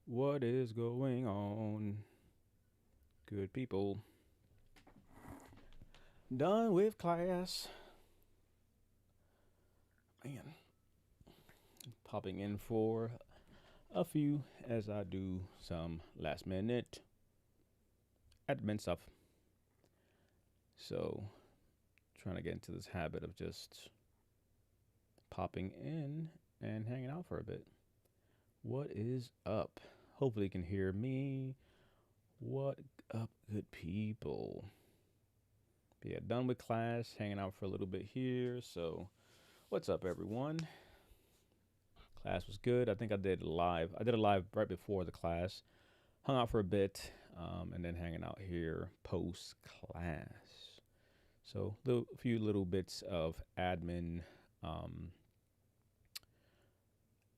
What is going on? Good people. Done with class. Man, popping in for a few as I do some last minute admin stuff. So, trying to get into this habit of just popping in and hanging out for a bit. What is up? Hopefully, you can hear me. What up, good people? But yeah, done with class, hanging out for a little bit here. So, what's up, everyone? Class was good. I think I did live. I did a live right before the class. Hung out for a bit, and then hanging out here post class. So a few little bits of admin um,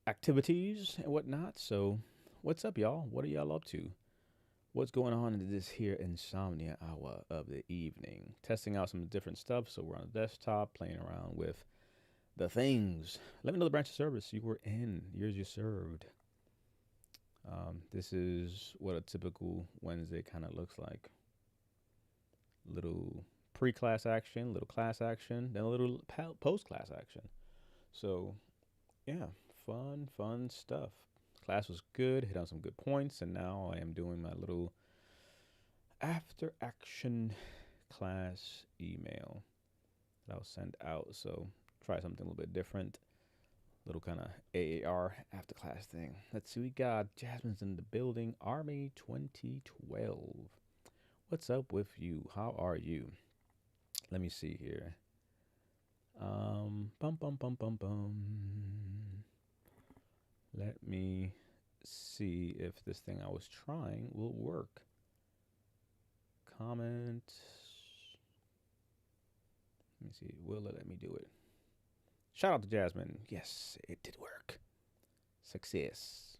activities and whatnot. So what's up, y'all? What are y'all up to? What's going on in this here insomnia hour of the evening? Testing out some different stuff. So we're on the desktop, playing around with the things. Let me know the branch of service you were in, years you served. This is what a typical Wednesday kind of looks like. Little pre-class action, little class action, then a little post-class action. So yeah, fun stuff. Class was good, hit on some good points, and now I am doing my little after action class email that I'll send out. So try something a little bit different. Little kind of AAR after class thing. Let's see, we got Jasmine's in the building. Army 2012. What's up with you? How are you? Let me see here. Bum bum bum bum bum. Let me see if this thing I was trying will work. Comment. Let me see. Will it let me do it? Shout out to Jasmine. Yes, it did work. Success.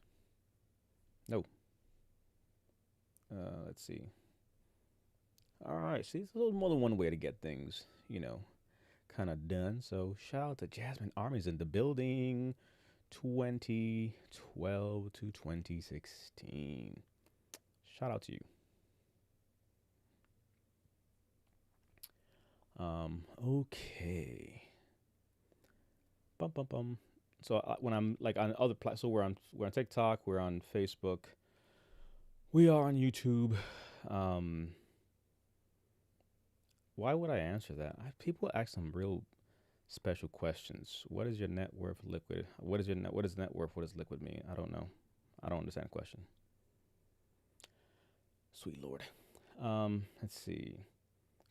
No. Let's see. All right. See, there's a little more than one way to get things, kind of done. So shout out to Jasmine Army's in the building. 2012 to 2016. Shout out to you. Okay. Bum bum bum. So when I'm like on other platforms, so we're on TikTok, we're on Facebook, we are on YouTube. Um, why would I answer that? People ask some real special questions. What is your net worth liquid? What is your net? What is net worth? What does liquid mean? I don't know. I don't understand the question. Sweet lord. Let's see.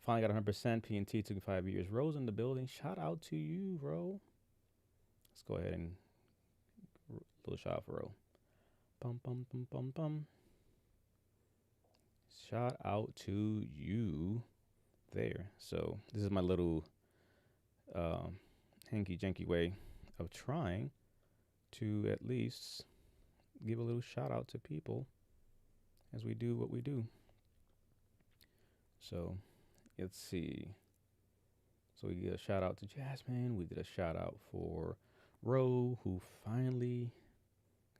Finally got 100%. P&T took 5 years. Rose in the building. Shout out to you, bro. Let's go ahead and little shout out for Ro. Bum bum bum bum bum. Shout out to you there. So this is my little hanky janky way of trying to at least give a little shout out to people as we do what we do. So let's see. So we did a shout out to Jasmine. We did a shout out for Ro, who finally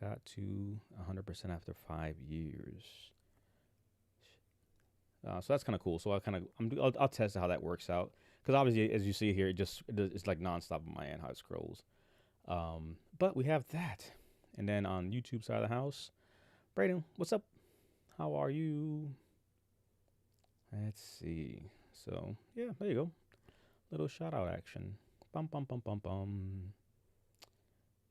got to 100% after 5 years. So that's kind of cool. So I'll test how that works out because obviously, as you see here, it's like nonstop on my end how it scrolls. But we have that, and then on YouTube side of the house, Brayden, what's up? How are you? Let's see. So yeah, there you go. Little shout out action. Bum bum bum bum bum.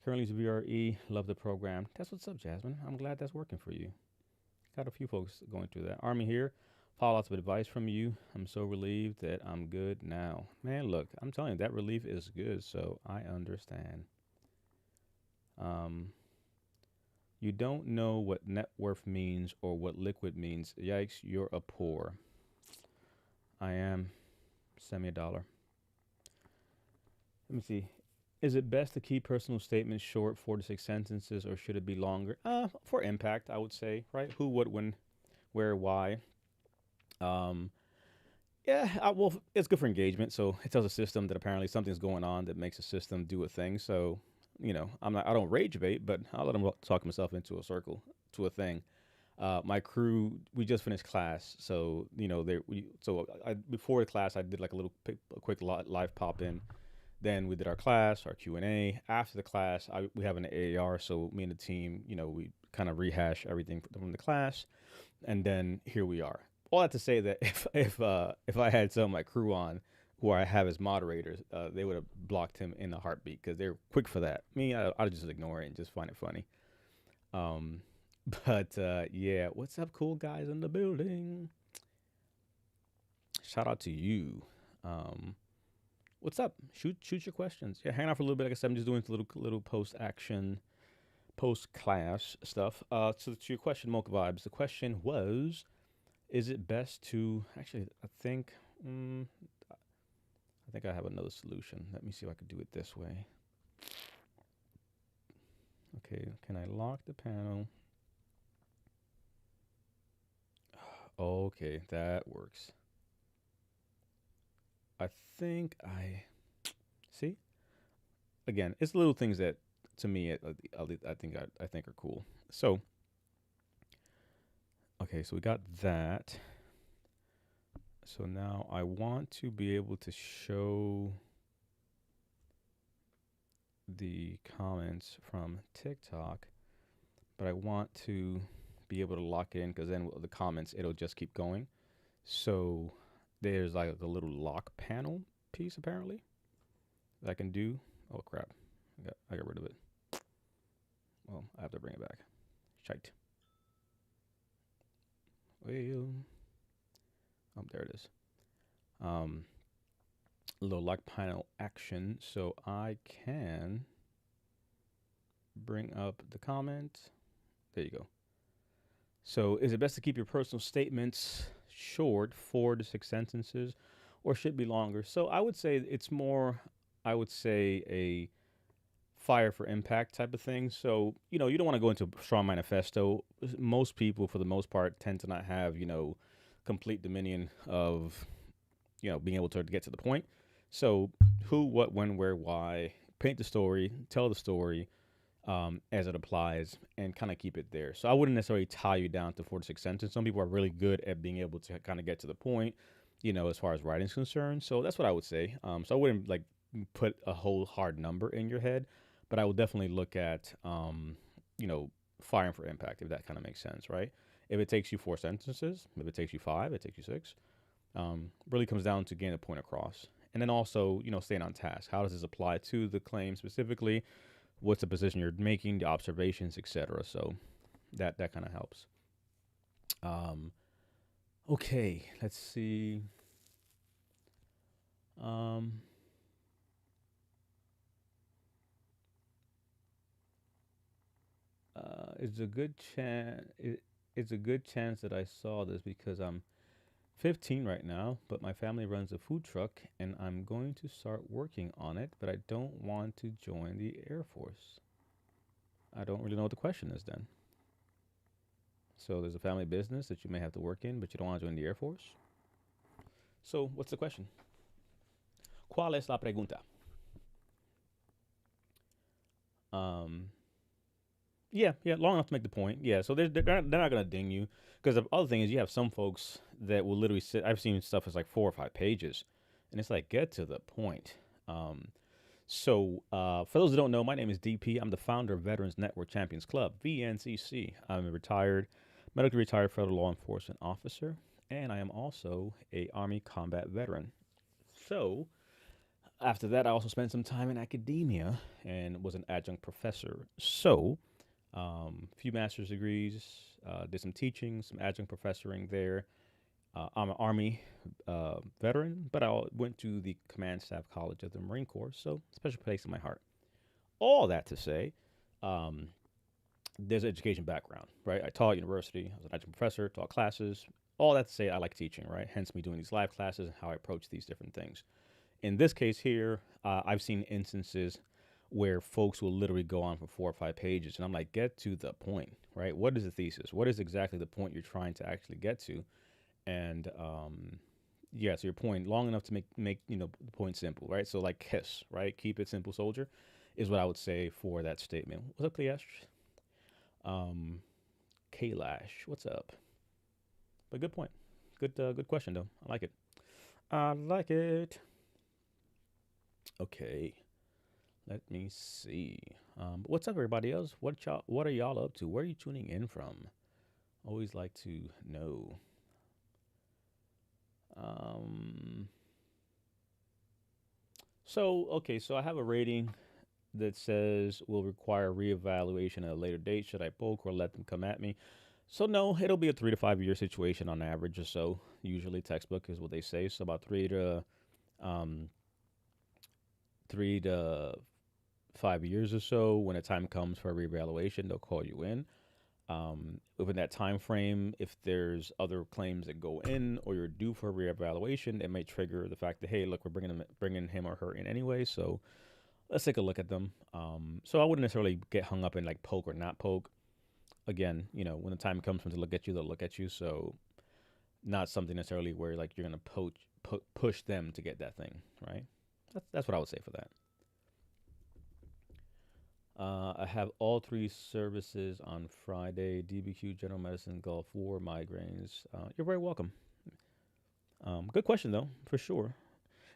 Currently use VRE. Love the program. That's what's up, Jasmine. I'm glad that's working for you. Got a few folks going through that. Army here. Follow lots of advice from you. I'm so relieved that I'm good now. Man, look, I'm telling you, that relief is good, so I understand. Um, you don't know what net worth means or what liquid means. Yikes, you're a poor. I am. Send me a dollar. Let me see. Is it best to keep personal statements short, 4 to 6 sentences, or should it be longer? For impact, I would say, right? Who, what, when, where, why. Um, yeah, well, it's good for engagement. So it tells the system that apparently something's going on that makes the system do a thing. So, I don't rage bait, but I'll let him talk himself into a circle. to a thing. My crew, we just finished class, so before the class, I did like a quick live pop in. Then we did our class, our Q&A. After the class, we have an AAR, so me and the team, we kind of rehash everything from the class, and then here we are. All that to say that if I had some of my crew on, who I have as moderators, they would have blocked him in a heartbeat because they're quick for that. Me, I'd just ignore it and just find it funny. Um, but yeah, what's up, cool guys in the building? Shout out to you. Um, what's up? Shoot your questions. Yeah, hang out for a little bit. Like I said, I'm just doing little post action, post class stuff. So to your question, Mocha Vibes. The question was, is it best to actually? I think I have another solution. Let me see if I could do it this way. Okay, can I lock the panel? Okay, that works. I think I see. Again, it's little things that to me I think are cool. So, okay, so we got that. So now I want to be able to show the comments from TikTok, but I want to be able to lock it in because then the comments, it'll just keep going. So there's like a little lock panel piece apparently that I can do. Oh crap, I got rid of it. Well, I have to bring it back. Shite. Well, oh, there it is. A little lock panel action, so I can bring up the comment. There you go. So, is it best to keep your personal statements short, 4 to 6 sentences, or should it be longer? So, I would say it's more, I would say, a fire for impact type of thing. So, you don't want to go into a strong manifesto. Most people, for the most part, tend to not have, complete dominion of, being able to get to the point. So, who, what, when, where, why, paint the story, tell the story, as it applies, and kind of keep it there. So I wouldn't necessarily tie you down to 4 to 6 sentences. Some people are really good at being able to kind of get to the point, as far as writing is concerned. So that's what I would say. So I wouldn't like put a whole hard number in your head, but I would definitely look at, firing for impact, if that kind of makes sense, right? If it takes you 4 sentences, if it takes you 5, it takes you 6, really comes down to getting a point across. And then also, staying on task. How does this apply to the claim specifically? What's the position you're making, the observations, etc. So that kind of helps. Okay, let's see. It's a good chance. It's a good chance that I saw this because I'm 15 right now, but my family runs a food truck and I'm going to start working on it, but I don't want to join the Air Force. I don't really know what the question is then. So there's a family business that you may have to work in, but you don't want to join the Air Force. So what's the question? ¿Cuál es la pregunta? Yeah, long enough to make the point. Yeah, so they're not gonna ding you because the other thing is you have some folks that will literally sit. I've seen stuff that's like 4 or 5 pages, and it's like get to the point. For those who don't know, my name is DP. I'm the founder of Veterans Network Champions Club, VNCC. I'm a medically retired federal law enforcement officer, and I am also a Army combat veteran. So after that, I also spent some time in academia and was an adjunct professor. So a few master's degrees, did some teaching, some adjunct professoring there. I'm an Army veteran, but I went to the Command Staff College of the Marine Corps, so special place in my heart. All that to say, there's an education background, right? I taught at university, I was an adjunct professor, taught classes. All that to say, I like teaching, right? Hence me doing these live classes and how I approach these different things. In this case here, I've seen instances where folks will literally go on for 4 or 5 pages, and I'm like, get to the point, right? What is the thesis? What is exactly the point you're trying to actually get to? And yeah, so your point long enough to make the point simple, right? So like KISS, right? Keep it simple, soldier, is what I would say for that statement. What's up, Cleash? Kalash. What's up? But good point. Good question though. I like it. I like it. Okay. Let me see. What's up, everybody else? What are y'all up to? Where are you tuning in from? Always like to know. Um, so I have a rating that says will require reevaluation at a later date. Should I poke or let them come at me? So no, it'll be a 3 to 5 year situation on average or so. Usually, textbook is what they say. So about um, 3 to 5 years or so. When the time comes for a reevaluation, they'll call you in. Within that time frame, if there's other claims that go in or you're due for a reevaluation, it may trigger the fact that hey, look, we're bringing him or her in anyway. So let's take a look at them. So I wouldn't necessarily get hung up in like poke or not poke. Again, when the time comes for them to look at you, they'll look at you. So not something necessarily where like you're gonna push them to get that thing, right? That's what I would say for that. I have all three services on Friday: DBQ, General Medicine, Gulf War, migraines. You're very welcome. Good question though, for sure.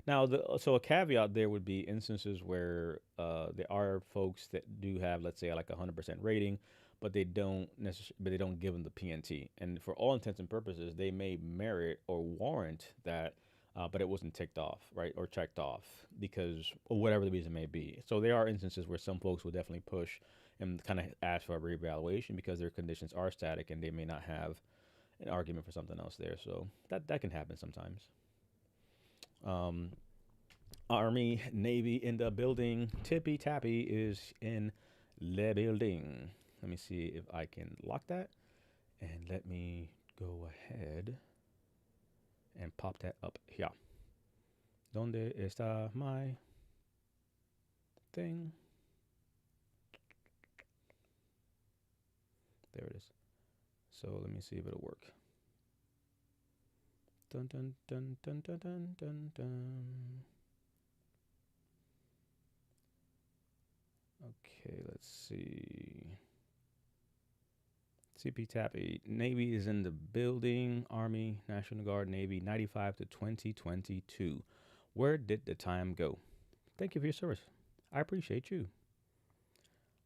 Now, so a caveat there would be instances where there are folks that do have, let's say, like a 100% rating, but they don't give them the PNT. And for all intents and purposes, they may merit or warrant that, but it wasn't ticked off, right, or checked off because or whatever the reason may be. So there are instances where some folks will definitely push and kind of ask for a reevaluation because their conditions are static and they may not have an argument for something else there. So that can happen sometimes. Um, Army, Navy in the building. Tippy Tappy is in the building. Let me see if I can lock that. And let me go ahead and pop that up here. ¿Dónde está my thing? There it is. So let me see if it'll work. Dun dun dun dun dun dun dun dun. Okay, let's see. CP Tappy. Navy is in the building. Army, National Guard, Navy, 95 to 2022. Where did the time go? Thank you for your service. I appreciate you.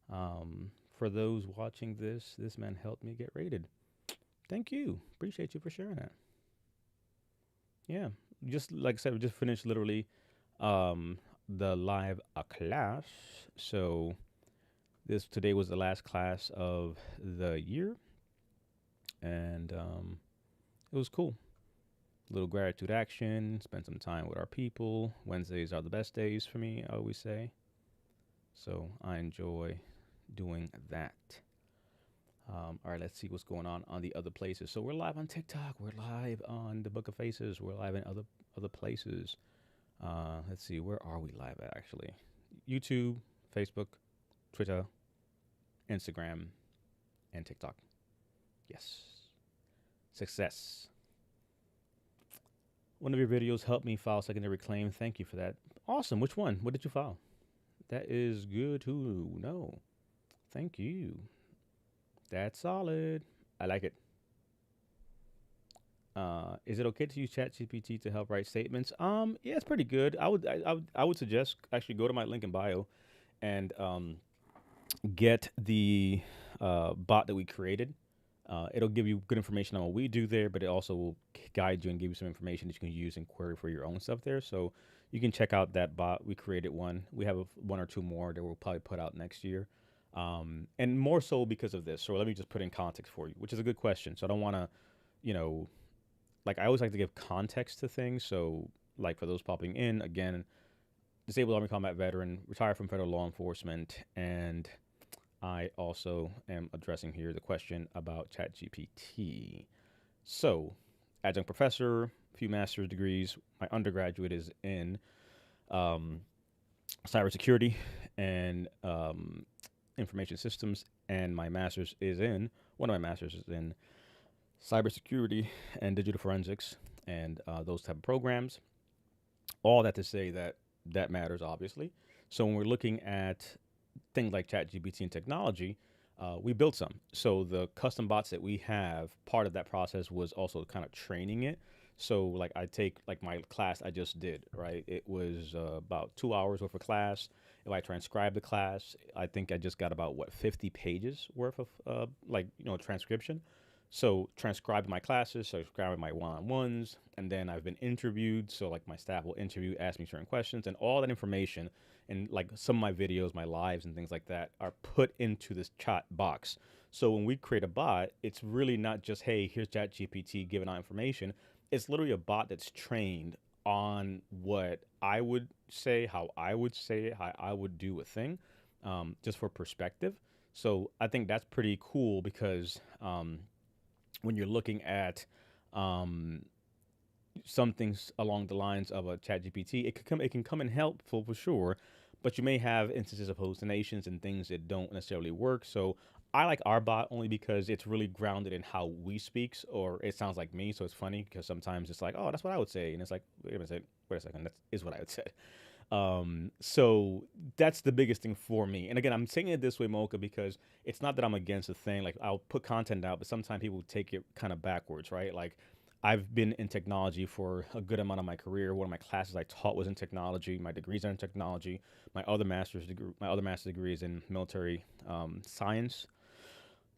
For those watching this man helped me get rated. Thank you. Appreciate you for sharing that. Yeah, just like I said, we just finished literally the live class. So this today was the last class of the year, and it was cool. Little gratitude action. Spend some time with our people. Wednesdays are the best days for me, I always say. So I enjoy doing that. All right, let's see what's going on the other places. So we're live on TikTok. We're live on the Book of Faces. We're live in other places. Let's see, where are we live at actually? YouTube, Facebook, Twitter, Instagram, and TikTok. Yes. Success. One of your videos helped me file secondary claim. Thank you for that. Awesome. Which one? What did you file? That is good to know. Thank you. That's solid. I like it. Is it okay to use ChatGPT to help write statements? Yeah, it's pretty good. I would suggest actually go to my link in bio and get the bot that we created. It'll give you good information on what we do there, but it also will guide you and give you some information that you can use and query for your own stuff there. So you can check out that bot. We created one. We have one or two more that we'll probably put out next year. And more so because of this. So let me just put in context for you, which is a good question. So I don't want to, like I always like to give context to things. So like for those popping in, again, disabled Army combat veteran, retired from federal law enforcement, and I also am addressing here the question about ChatGPT. So, adjunct professor, a few master's degrees. My undergraduate is in cybersecurity and information systems, and my master's is in one of my masters is in cybersecurity and digital forensics and those type of programs. All that to say that that matters, obviously. So when we're looking at things like ChatGPT and technology, We built some. So the custom bots that we have, part of that process was also kind of training it. So like I take like my class I just did, right? It was about 2 hours worth of class. If I transcribe the class, I think I just got about what 50 pages worth of like transcription. So transcribe my classes, so transcribe my one-on-ones, and then I've been interviewed. So like my staff will interview, ask me certain questions, and all that information and like some of my videos, my lives, and things like that are put into this chat box. So when we create a bot, it's really not just hey, here's ChatGPT giving out information. It's literally a bot that's trained on what I would say, how I would say it, how I would do a thing, just for perspective. So I think that's pretty cool because when you're looking at um, some things along the lines of a chat GPT, it can come in helpful for sure, but you may have instances of hallucinations and things that don't necessarily work. So I like our bot only because it's really grounded in how we speak, or it sounds like me. So it's funny because sometimes it's like, oh, that's what I would say, and it's like, wait a second, that is what I would say. So that's the biggest thing for me. And again, I'm saying it this way, Mocha, because it's not that I'm against a thing. Like I'll put content out, but sometimes people take it kind of backwards, right? Like I've been in technology for a good amount of my career. One of my classes I taught was in technology. My degrees are in technology. My other master's degree is in military science.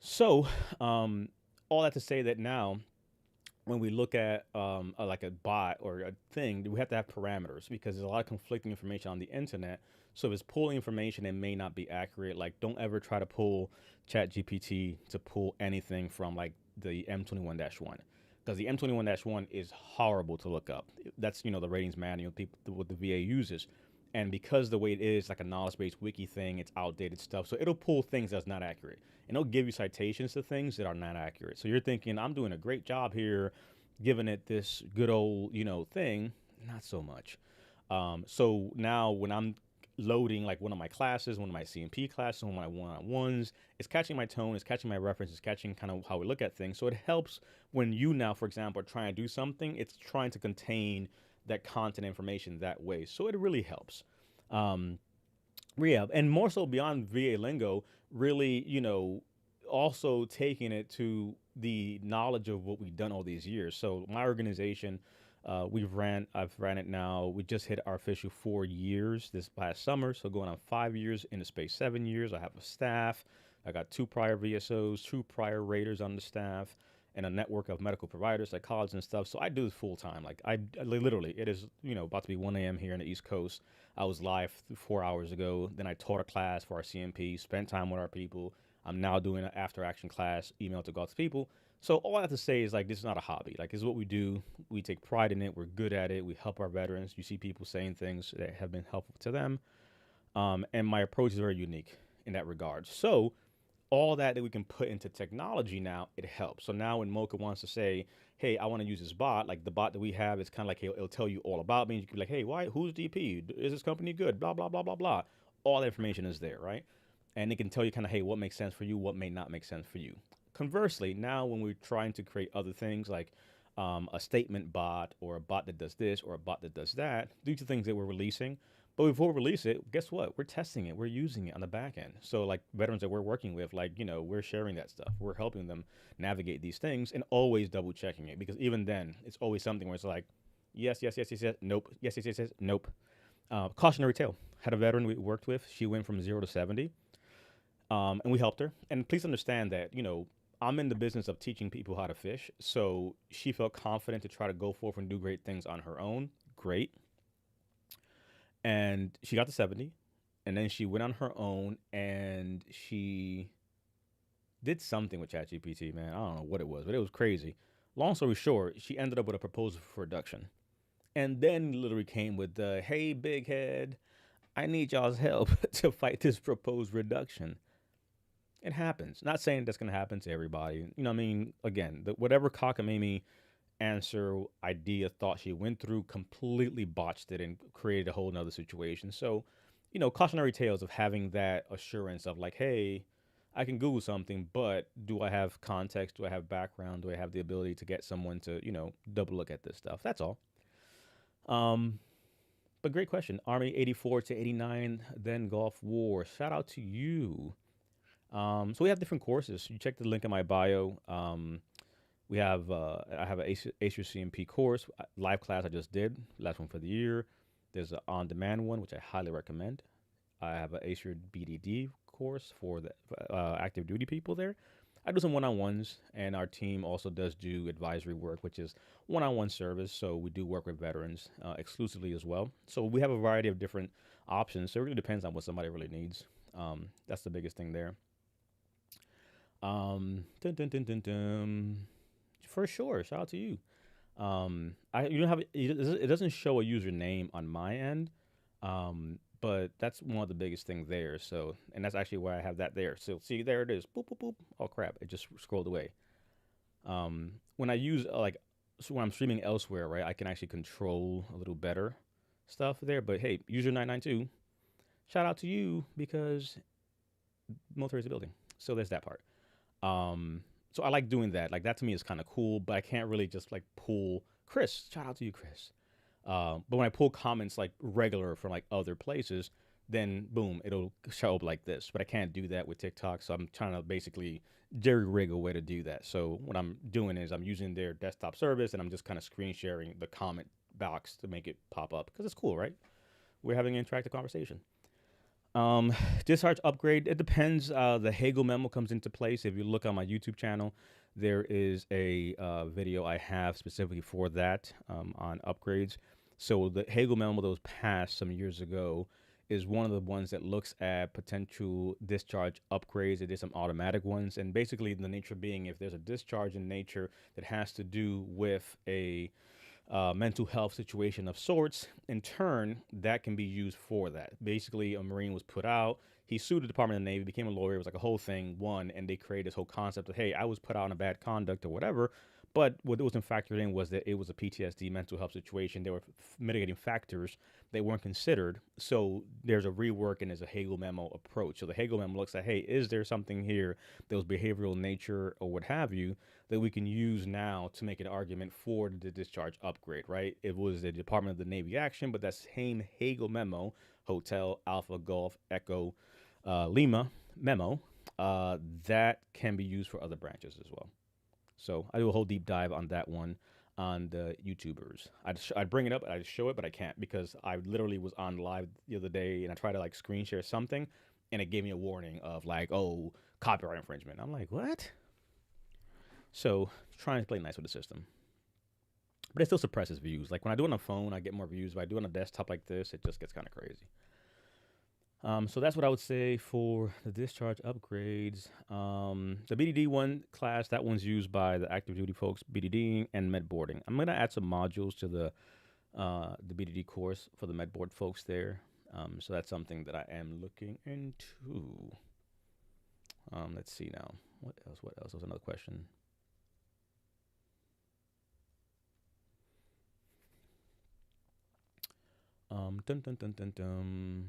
So, all that to say that now when we look at like a bot or a thing, we have to have parameters because there's a lot of conflicting information on the internet. So if it's pulling information that may not be accurate, like don't ever try to pull Chat GPT to pull anything from like the M21-1 because the M21-1 is horrible to look up. That's the ratings manual people what the VA uses. And because the way it is like a knowledge-based wiki thing, it's outdated stuff. So it'll pull things that's not accurate, and it'll give you citations to things that are not accurate. So you're thinking, I'm doing a great job here, giving it this good old thing. Not so much. So now when I'm loading like one of my classes, one of my C&P classes, one of my one-on-ones, it's catching my tone, it's catching my reference, it's catching kind of how we look at things. So it helps when you now, for example, are trying to do something, it's trying to contain that content information that way. So it really helps. Um, yeah, and more so beyond VA lingo, really, also taking it to the knowledge of what we've done all these years. So my organization, I've ran it now. We just hit our official 4 years this past summer. So going on 5 years into space, 7 years. I have a staff. I got two prior VSOs, two prior raters on the staff, and a network of medical providers, psychologists, and stuff. So I do this full time. Like literally, it is about to be 1 a.m. here in the East Coast. I was live 4 hours ago. Then I taught a class for our CMP, spent time with our people. I'm now doing an after action class, email to God's people. So all I have to say is like this is not a hobby. Like this is what we do. We take pride in it. We're good at it. We help our veterans. You see people saying things that have been helpful to them. And my approach is very unique in that regard. So all that we can put into technology now, it helps. So now when Mocha wants to say, hey, I want to use this bot, like the bot that we have is kind of like, it'll tell you all about me. You can be like, hey, who's DP? Is this company good? Blah, blah, blah, blah, blah. All that information is there, right? And it can tell you kind of, hey, what makes sense for you, what may not make sense for you. Conversely, now when we're trying to create other things like a statement bot or a bot that does this or a bot that does that, these are things that we're releasing. But before we release it, guess what? We're testing it. We're using it on the back end. So like veterans that we're working with, like, we're sharing that stuff. We're helping them navigate these things and always double checking it because even then it's always something where it's like, yes, yes, yes, yes, yes, nope. Yes, yes, yes, yes, nope. Cautionary tale. Had a veteran we worked with. She went from 0 to 70. And we helped her. And please understand that, I'm in the business of teaching people how to fish. So she felt confident to try to go forth and do great things on her own. Great. And she got to 70. And then she went on her own and she did something with ChatGPT, man. I don't know what it was, but it was crazy. Long story short, she ended up with a proposal for reduction. And then literally came with the, hey, big head, I need y'all's help to fight this proposed reduction. It happens. Not saying that's going to happen to everybody. You know what I mean? Again, whatever cockamamie answer, idea, thought she went through, completely botched it and created a whole nother situation. So, cautionary tales of having that assurance of like, hey, I can Google something, but do I have context? Do I have background? Do I have the ability to get someone to, double look at this stuff? That's all. Um, but great question. Army 84 to 89, then Gulf War. Shout out to you. So we have different courses. You check the link in my bio. We have I have an Ace Your C&P course live class I just did, last one for the year. There's an on-demand one which I highly recommend. I have an Ace Your BDD course for the active duty people there. I do some one-on-ones, and our team also does do advisory work, which is one-on-one service. So we do work with veterans exclusively as well. So we have a variety of different options. So it really depends on what somebody really needs. That's the biggest thing there. Dun, dun, dun, dun, dun. For sure, shout out to you. I you don't have it doesn't show a username on my end, but that's one of the biggest things there. So, and that's actually why I have that there. So, see, there it is. Boop boop boop. Oh crap! It just scrolled away. When I use so when I'm streaming elsewhere, right, I can actually control a little better stuff there. But hey, user 992, shout out to you because military is a building. So there's that part. Um, so I like doing that. Like that to me is kind of cool, but I can't really just like pull Chris. Shout out to you, Chris. But when I pull comments like regular from like other places, then boom, it'll show up like this. But I can't do that with TikTok, so I'm trying to basically jerry rig a way to do that. So what I'm doing is I'm using their desktop service and I'm just kind of screen sharing the comment box to make it pop up because it's cool, right? We're having an interactive conversation. Um, Discharge upgrade, it depends. The Hagel memo comes into place. If you look on my YouTube channel, there is a video I have specifically for that on upgrades. So the Hagel memo that was passed some years ago is one of the ones that looks at potential discharge upgrades. It did some automatic ones. And basically, the nature being if there's a discharge in nature that has to do with a mental health situation of sorts. In turn, that can be used for that. Basically, a Marine was put out. He sued the Department of the Navy, became a lawyer. It was like a whole thing, won, and they created this whole concept of, hey, I was put out on a bad conduct or whatever. But what wasn't factored in was that it was a PTSD mental health situation. There were mitigating factors that weren't considered. So there's a rework and there's a Hagel memo approach. So the Hagel memo looks at, hey, is there something here that was behavioral nature or what have you that we can use now to make an argument for the discharge upgrade, right? It was the Department of the Navy action, but that same Hagel memo, Hotel Alpha Golf Echo Lima memo, that can be used for other branches as well. So I do a whole deep dive on that one on the YouTubers. I'd bring it up, I'd show it, but I can't because I literally was on live the other day and I tried to like screen share something and it gave me a warning of like, oh, copyright infringement. I'm like, what? So trying to play nice with the system. But it still suppresses views. Like when I do it on a phone, I get more views. If I do it on a desktop like this, it just gets kind of crazy. So that's what I would say for the discharge upgrades. The BDD one class, that one's used by the active duty folks, BDDing and med boarding. I'm gonna add some modules to the BDD course for the med board folks there. So that's something that I am looking into. Let's see now. What else? What else? Was another question. Dun dun dun dun dun.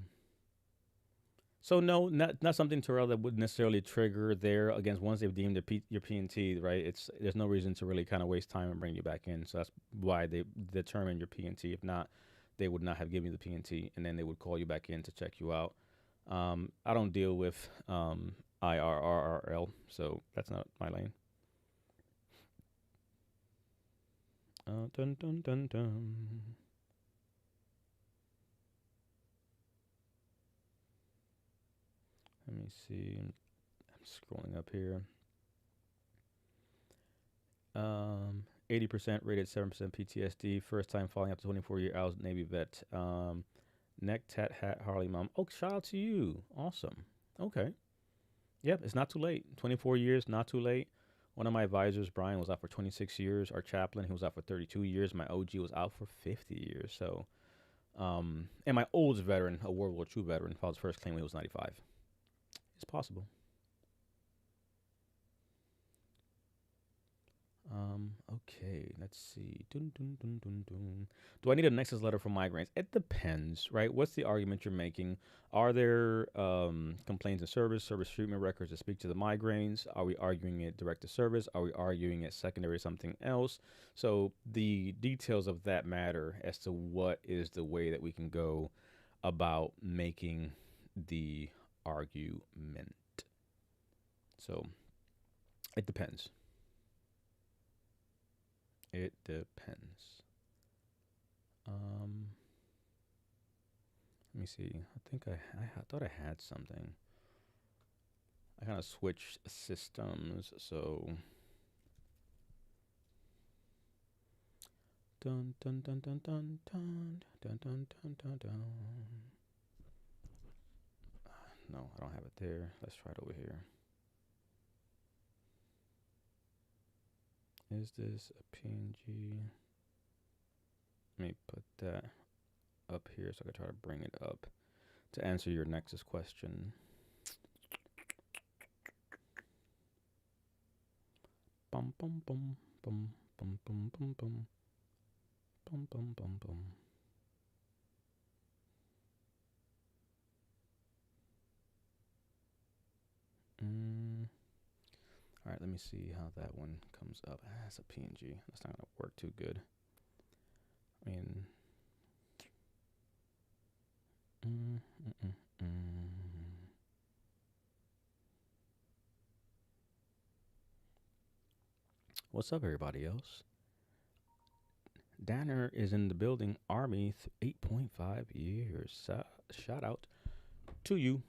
So no, not something, Terrell, that would necessarily trigger there against once they've deemed your P&T, right? There's no reason to really kind of waste time and bring you back in. So that's why they determine your P&T. If not, they would not have given you the P&T, and then they would call you back in to check you out. I don't deal with IRRRL, so that's not my lane. Dun dun dun dun. Let me see. I'm scrolling up here. 80% rated 7% PTSD. First time falling after 24-year hours Navy vet. Neck tat hat Harley mom. Oh, shout out to you. Awesome. Okay. Yep, it's not too late. 24 years, not too late. One of my advisors, Brian, was out for 26 years. Our chaplain, he was out for 32 years. My OG was out for 50 years. So, and my oldest veteran, a World War II veteran, filed his first claim when he was 95. It's possible. Okay, let's see. Dun, dun, dun, dun, dun. Do I need a nexus letter for migraines? It depends, right? What's the argument you're making? Are there complaints in service treatment records that speak to the migraines? Are we arguing it direct to service? Are we arguing it secondary to something else? So the details of that matter as to what is the way that we can go about making the argument. So it depends. It depends. Let me see. I think I thought I had something. I kind of switched systems, so dun dun dun dun dun dun dun dun dun dun dun. No, I don't have it there. Let's try it over here. Is this a PNG? Let me put that up here so I can try to bring it up to answer your Nexus question. Bum bum bum bum bum bum bum bum bum bum bum bum. All right, let me see how that one comes up. That's a PNG. That's not gonna work too good. I mean, what's up, everybody else? Danner is in the building. Army 8.5 years. Shout out to you.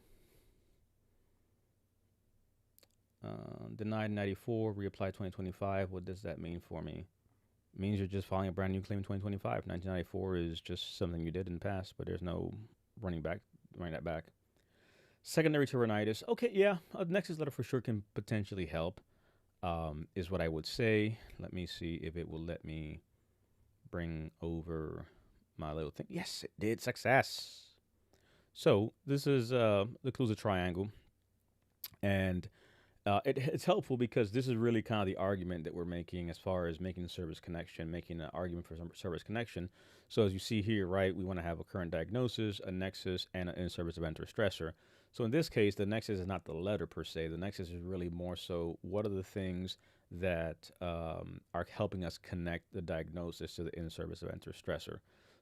Denied 94, reapplied 2025. What does that mean for me? It means you're just filing a brand new claim in 2025. 1994 is just something you did in the past, but there's no running that back. Secondary to rhinitis. Okay, yeah, a Nexus letter for sure can potentially help, is what I would say. Let me see if it will let me bring over my little thing. Yes, it did. Success. So this is the clues of triangle, and it's helpful because this is really kind of the argument that we're making as far as making service connection, making an argument for some service connection. So as you see here, right, we want to have a current diagnosis, a nexus, and an in-service event or stressor. So in this case, the nexus is not the letter per se. The nexus is really more so what are the things that are helping us connect the diagnosis to the in-service event or stressor.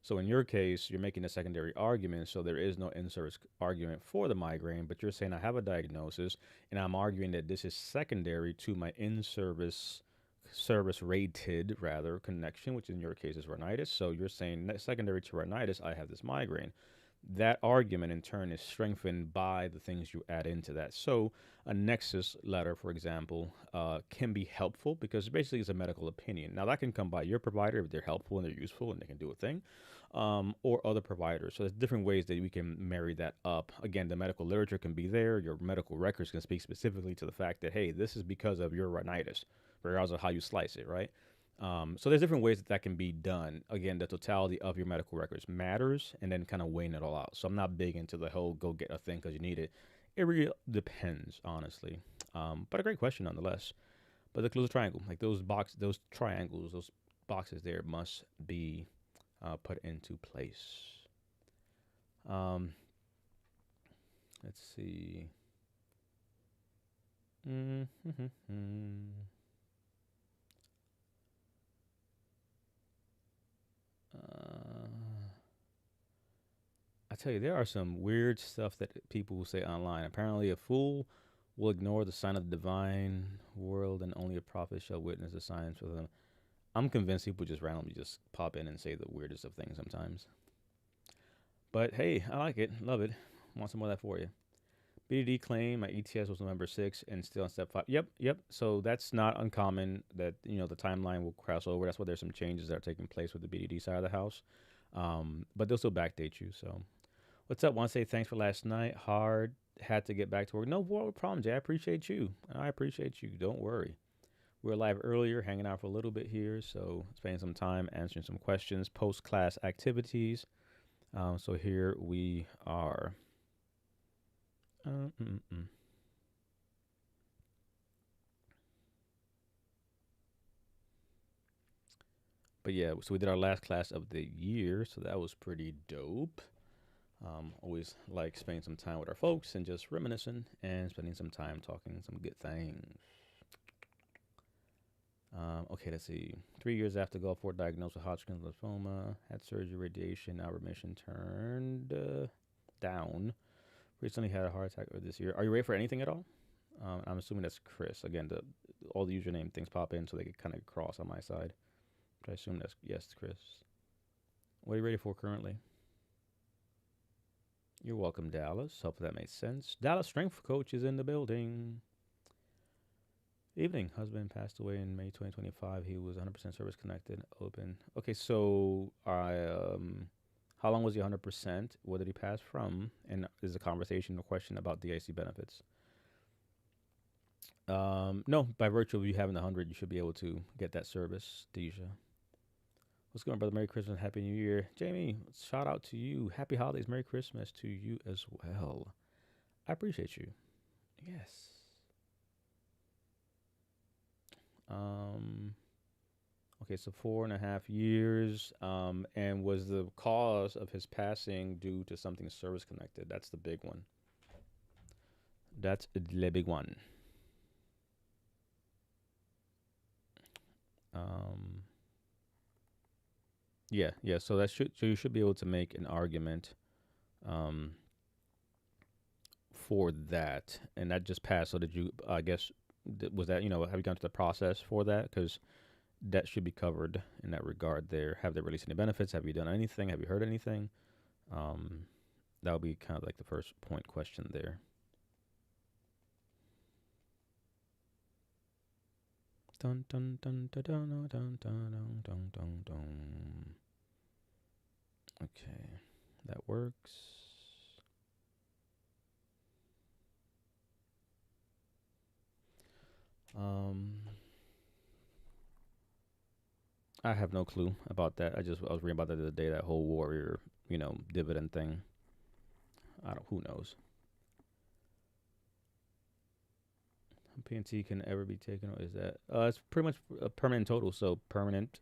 So in your case, you're making a secondary argument, so there is no in-service argument for the migraine, but you're saying I have a diagnosis, and I'm arguing that this is secondary to my in-service service rated rather connection, which in your case is rhinitis. So you're saying that secondary to rhinitis, I have this migraine. That argument in turn is strengthened by the things you add into that. So a nexus letter, for example, can be helpful because basically it's a medical opinion. Now that can come by your provider if they're helpful and they're useful and they can do a thing, or other providers. So there's different ways that we can marry that up. Again, the medical literature can be there. Your medical records can speak specifically to the fact that, hey, this is because of your rhinitis, regardless of how you slice it, right? So there's different ways that can be done. Again, the totality of your medical records matters, and then kind of weighing it all out. So I'm not big into the whole go get a thing because you need it. It really depends, honestly. But a great question nonetheless. But the clues of triangle, like those triangles, those boxes there must be put into place. Let's see. I tell you, there are some weird stuff that people will say online. Apparently, a fool will ignore the sign of the divine world, and only a prophet shall witness the signs for them. I'm convinced people just randomly just pop in and say the weirdest of things sometimes. But hey, I like it, love it. Want some more of that for you. BDD claim my ETS was November 6th and still on step 5. Yep. So that's not uncommon that, the timeline will cross over. That's why there's some changes that are taking place with the BDD side of the house. But they'll still backdate you. So what's up? Want to say thanks for last night. Hard. Had to get back to work. No problem, Jay. I appreciate you. Don't worry. We were live earlier, hanging out for a little bit here. So spending some time answering some questions, post-class activities. So here we are. But yeah, so we did our last class of the year, so that was pretty dope. Always like spending some time with our folks and just reminiscing and spending some time talking some good things. Okay, let's see. 3 years after Gulfport diagnosed with Hodgkin's lymphoma, had surgery, radiation, now remission turned down. Recently had a heart attack this year. Are you ready for anything at all? I'm assuming that's Chris. Again, all the username things pop in so they can kind of cross on my side. But I assume that's yes, Chris. What are you ready for currently? You're welcome, Dallas. Hope that makes sense. Dallas strength coach is in the building. Evening. Husband passed away in May 2025. He was 100% service connected, open. Okay, so how long was he 100%? What did he pass from? And is a conversation or question about DIC benefits? No, by virtue of you having 100, you should be able to get that service, Deja. What's going on, brother? Merry Christmas, Happy New Year. Jamie, shout out to you. Happy holidays, Merry Christmas to you as well. I appreciate you. Yes. Um, okay, so 4.5 years. And was the cause of his passing due to something service connected? That's the big one. That's the big one. Um, yeah. So you should be able to make an argument, um, for that, and that just passed. So did you? I guess was that have you gone through the process for that? Because that should be covered in that regard. There, have they released any benefits? Have you done anything? Have you heard anything? Um, that would be kind of like the first point question there. Dun dun dun dun dun dun dun dun dun dun dun. Okay, that works. Um, I have no clue about that. I was reading about that the other day. That whole warrior, dividend thing. I don't. Who knows? PNT can ever be taken. Or is that? It's pretty much a permanent total. So permanent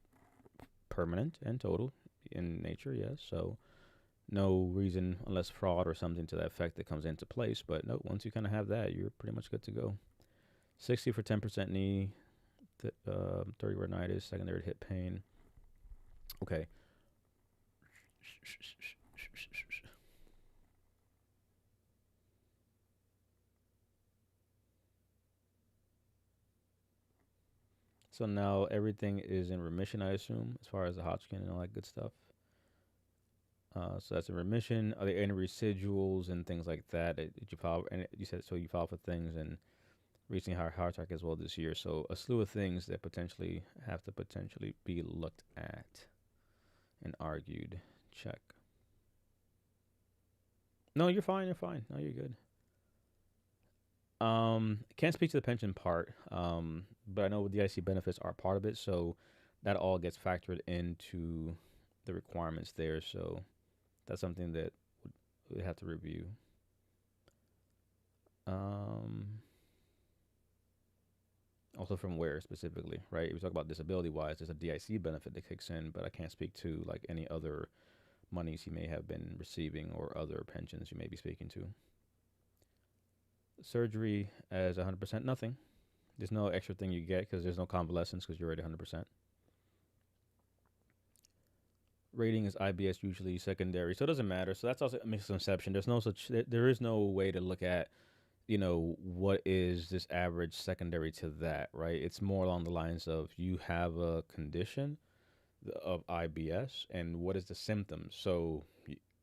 and total in nature. Yes. So no reason unless fraud or something to that effect that comes into place. But no, once you kind of have that, you're pretty much good to go. 60 for 10% knee, 30 rhinitis, secondary hip pain. Okay. So now everything is in remission, I assume, as far as the Hodgkin and all that good stuff. So that's in remission. Are there any residuals and things like that? Did you file? And you said so you filed for things and recently higher heart attack as well this year. So a slew of things that potentially have to potentially be looked at and argued. Check. No, you're fine. You're fine. No, you're good. Can't speak to the pension part. But I know the IC benefits are part of it, so that all gets factored into the requirements there. So that's something that we'd have to review. Also from where specifically, right? If we talk about disability wise, there's a DIC benefit that kicks in, but I can't speak to like any other monies he may have been receiving or other pensions you may be speaking to. Surgery as 100% nothing. There's no extra thing you get because there's no convalescence because you're already 100%. Rating is IBS usually secondary, so it doesn't matter. So that's also a misconception. There is no way to look at, what is this average secondary to that, right? It's more along the lines of you have a condition of IBS and what is the symptoms. So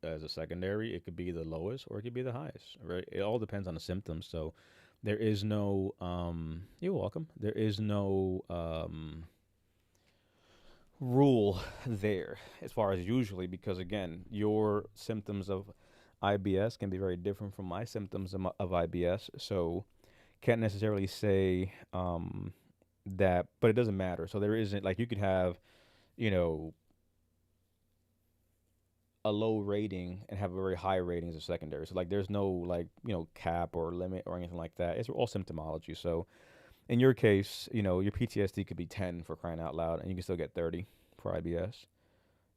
as a secondary, it could be the lowest or it could be the highest, right? It all depends on the symptoms. So there is no, you're welcome. There is no, rule there as far as usually because again your symptoms of IBS can be very different from my symptoms of IBS, so can't necessarily say that, but it doesn't matter. So there isn't like you could have you know a low rating and have a very high rating as a secondary, so like there's no like cap or limit or anything like that. It's all symptomology. So in your case, your PTSD could be 10 for crying out loud, and you can still get 30 for IBS.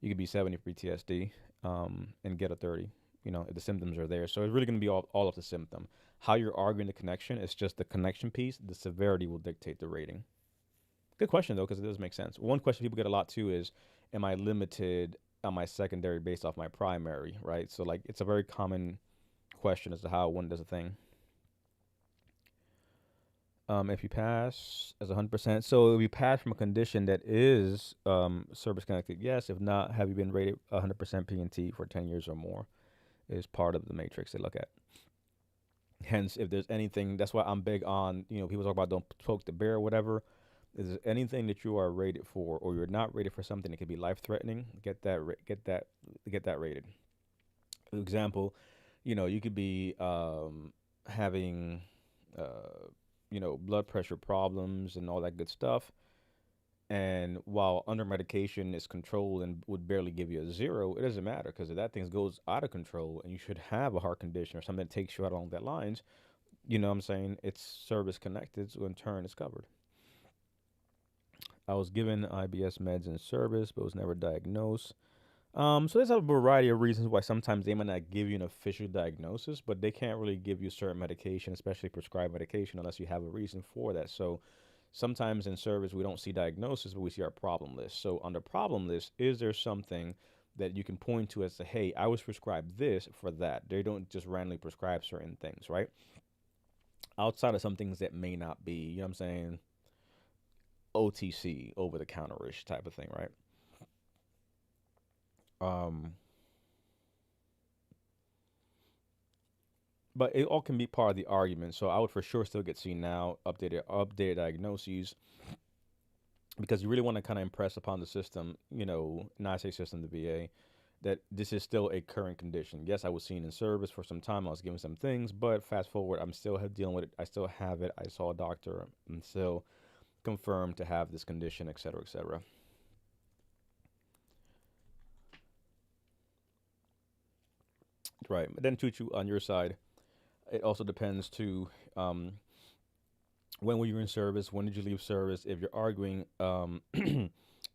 You could be 70 for PTSD, and get a 30. If the symptoms are there. So it's really going to be all of the symptom. How you're arguing the connection is just the connection piece. The severity will dictate the rating. Good question though, because it does make sense. One question people get a lot too is, am I limited on my secondary based off my primary? Right. So like it's a very common question as to how one does a thing. If you pass as 100%, so if you pass from a condition that is service connected, yes. If not, have you been rated 100% P&T for 10 years or more? Is part of the matrix they look at. Hence, if there's anything, that's why I'm big on, people talk about don't poke the bear or whatever. Is there anything that you are rated for, or you're not rated for something that could be life threatening? Get that rated. For example, you could be having, blood pressure problems and all that good stuff. And while under medication is controlled and would barely give you a zero, it doesn't matter because if that thing goes out of control and you should have a heart condition or something that takes you out along that lines, you know what I'm saying? It's service connected, so in turn it's covered. I was given IBS meds in service, but was never diagnosed. So there's a variety of reasons why sometimes they might not give you an official diagnosis, but they can't really give you certain medication, especially prescribed medication, unless you have a reason for that. So sometimes in service we don't see diagnosis, but we see our problem list. So on the problem list, is there something that you can point to as to, hey, I was prescribed this for that? They don't just randomly prescribe certain things, right? Outside of some things that may not be, you know what I'm saying, OTC, over the counterish type of thing, right? Um, but it all can be part of the argument. So I would for sure still get seen now, updated diagnoses, because you really want to kind of impress upon the system, not say system, the VA, that this is still a current condition. Yes, I was seen in service for some time. I was given some things, but fast forward, I'm still dealing with it. I still have it. I saw a doctor. I'm still confirmed to have this condition, et cetera, et cetera. Right. But then, Tuchu, on your side, it also depends to when were you in service? When did you leave service? If you're arguing a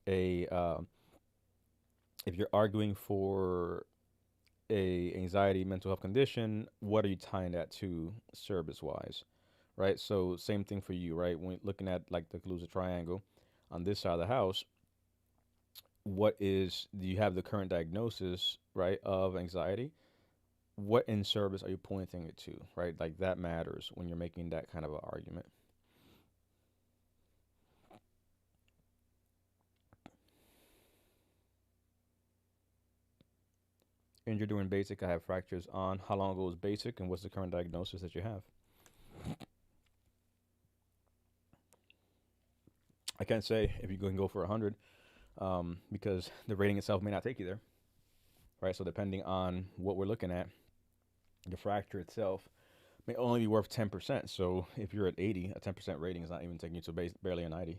if you're arguing for a anxiety mental health condition, what are you tying that to service wise, right? So same thing for you, right? When looking at like the Kaluza triangle on this side of the house, do you have the current diagnosis, right, of anxiety? What in service are you pointing it to, right? Like that matters when you're making that kind of an argument. And you're doing basic, I have fractures on. How long ago was basic, and what's the current diagnosis that you have? I can't say if you can go for 100, because the rating itself may not take you there, right? So depending on what we're looking at, the fracture itself may only be worth 10%. So if you're at 80, a 10% rating is not even taking you to barely a 90.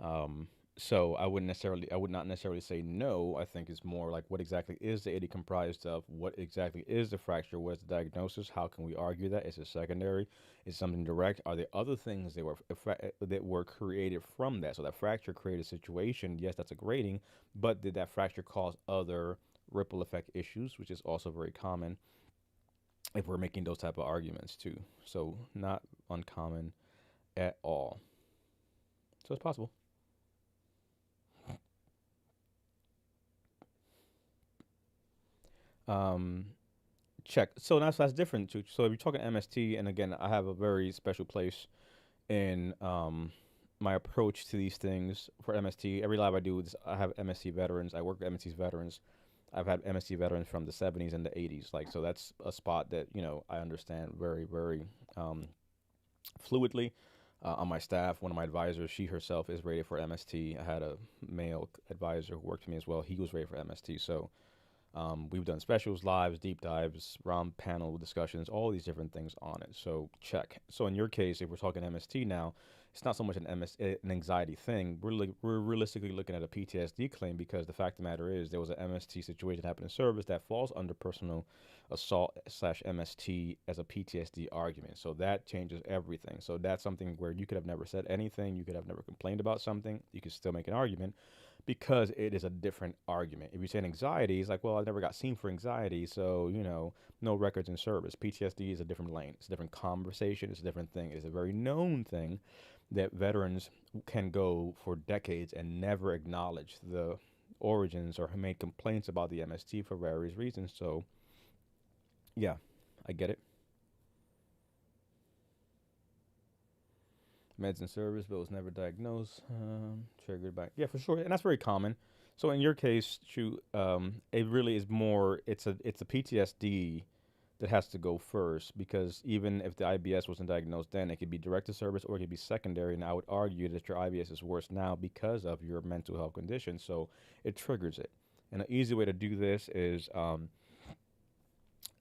Um, so I would not necessarily say no. I think it's more like what exactly is the 80 comprised of? What exactly is the fracture? What's the diagnosis? How can we argue that? Is it secondary? Is it something direct? Are there other things that were created from that? So that fracture created a situation. Yes, that's a grading, but did that fracture cause other ripple effect issues, which is also very common if we're making those type of arguments too. So not uncommon at all. So it's possible. Um, check. So that's different too. So if you're talking MST, and again, I have a very special place in my approach to these things for MST. Every lab I do, I have MST veterans. I work with MST veterans. I've had MST veterans from the 70s and the 80s. Like, so that's a spot that, I understand very, very um, fluidly. On my staff, one of my advisors, she herself is rated for MST. I had a male advisor who worked for me as well. He was rated for MST. So we've done specials, lives, deep dives, round panel discussions, all these different things on it. So check. So in your case, if we're talking MST now, it's not so much an anxiety thing. We're realistically looking at a PTSD claim because the fact of the matter is there was an MST situation that happened in service that falls under personal assault slash MST as a PTSD argument. So that changes everything. So that's something where you could have never said anything. You could have never complained about something. You could still make an argument because it is a different argument. If you say anxiety, it's like, well, I never got seen for anxiety, so no records in service. PTSD is a different lane. It's a different conversation. It's a different thing. It's a very known thing that veterans can go for decades and never acknowledge the origins or make complaints about the MST for various reasons. So, yeah, I get it. Meds in service, but was never diagnosed. Triggered by, yeah, for sure, and that's very common. So in your case, it really is more. It's a PTSD that has to go first because even if the IBS wasn't diagnosed then, it could be direct to service or it could be secondary. And I would argue that your IBS is worse now because of your mental health condition. So it triggers it. And an easy way to do this is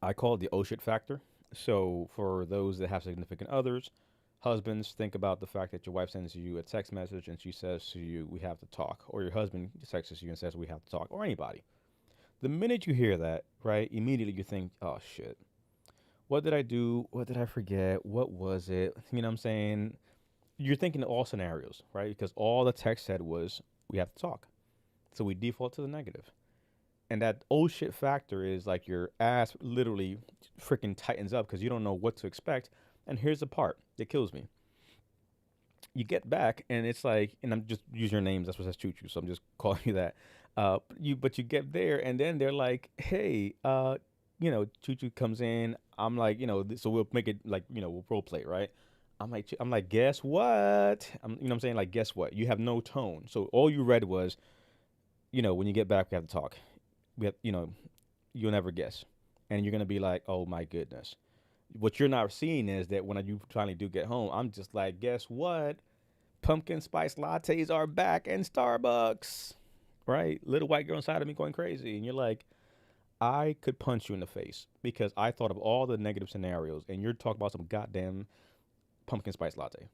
I call it the oh shit factor. So for those that have significant others, husbands, think about the fact that your wife sends you a text message and she says to you, "We have to talk," or your husband texts you and says, "We have to talk," or anybody. The minute you hear that, right, immediately you think, "Oh shit, what did I do? What did I forget? What was it?" You know what I'm saying? You're thinking all scenarios, right? Because all the text said was, "We have to talk." So we default to the negative. And that oh shit factor is like your ass literally freaking tightens up because you don't know what to expect. And here's the part that kills me. You get back and it's like, and I'm just using your names. That's what says Choo Choo, so I'm just calling you that. But you get there and then they're like, "Hey, Choo Choo comes in." I'm like, so we'll make it like, we'll role play, right? I'm like, guess what? I'm saying, like, guess what? You have no tone. So all you read was, when you get back, we have to talk. We have, you'll never guess, and you're gonna be like, "Oh my goodness." What you're not seeing is that when you finally do get home, I'm just like, "Guess what? Pumpkin spice lattes are back in Starbucks." Right? Little white girl inside of me going crazy, and you're like, I could punch you in the face because I thought of all the negative scenarios, and you're talking about some goddamn pumpkin spice latte.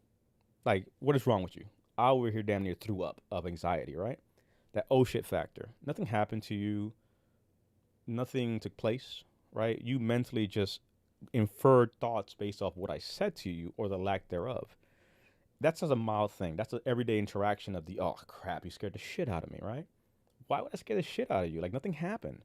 Like, what is wrong with you? I over here damn near threw up of anxiety, right? That oh shit factor. Nothing happened to you. Nothing took place, right? You mentally just inferred thoughts based off what I said to you or the lack thereof. That's just a mild thing. That's an everyday interaction of the, "Oh crap, you scared the shit out of me," right? Why would I scare the shit out of you? Like nothing happened.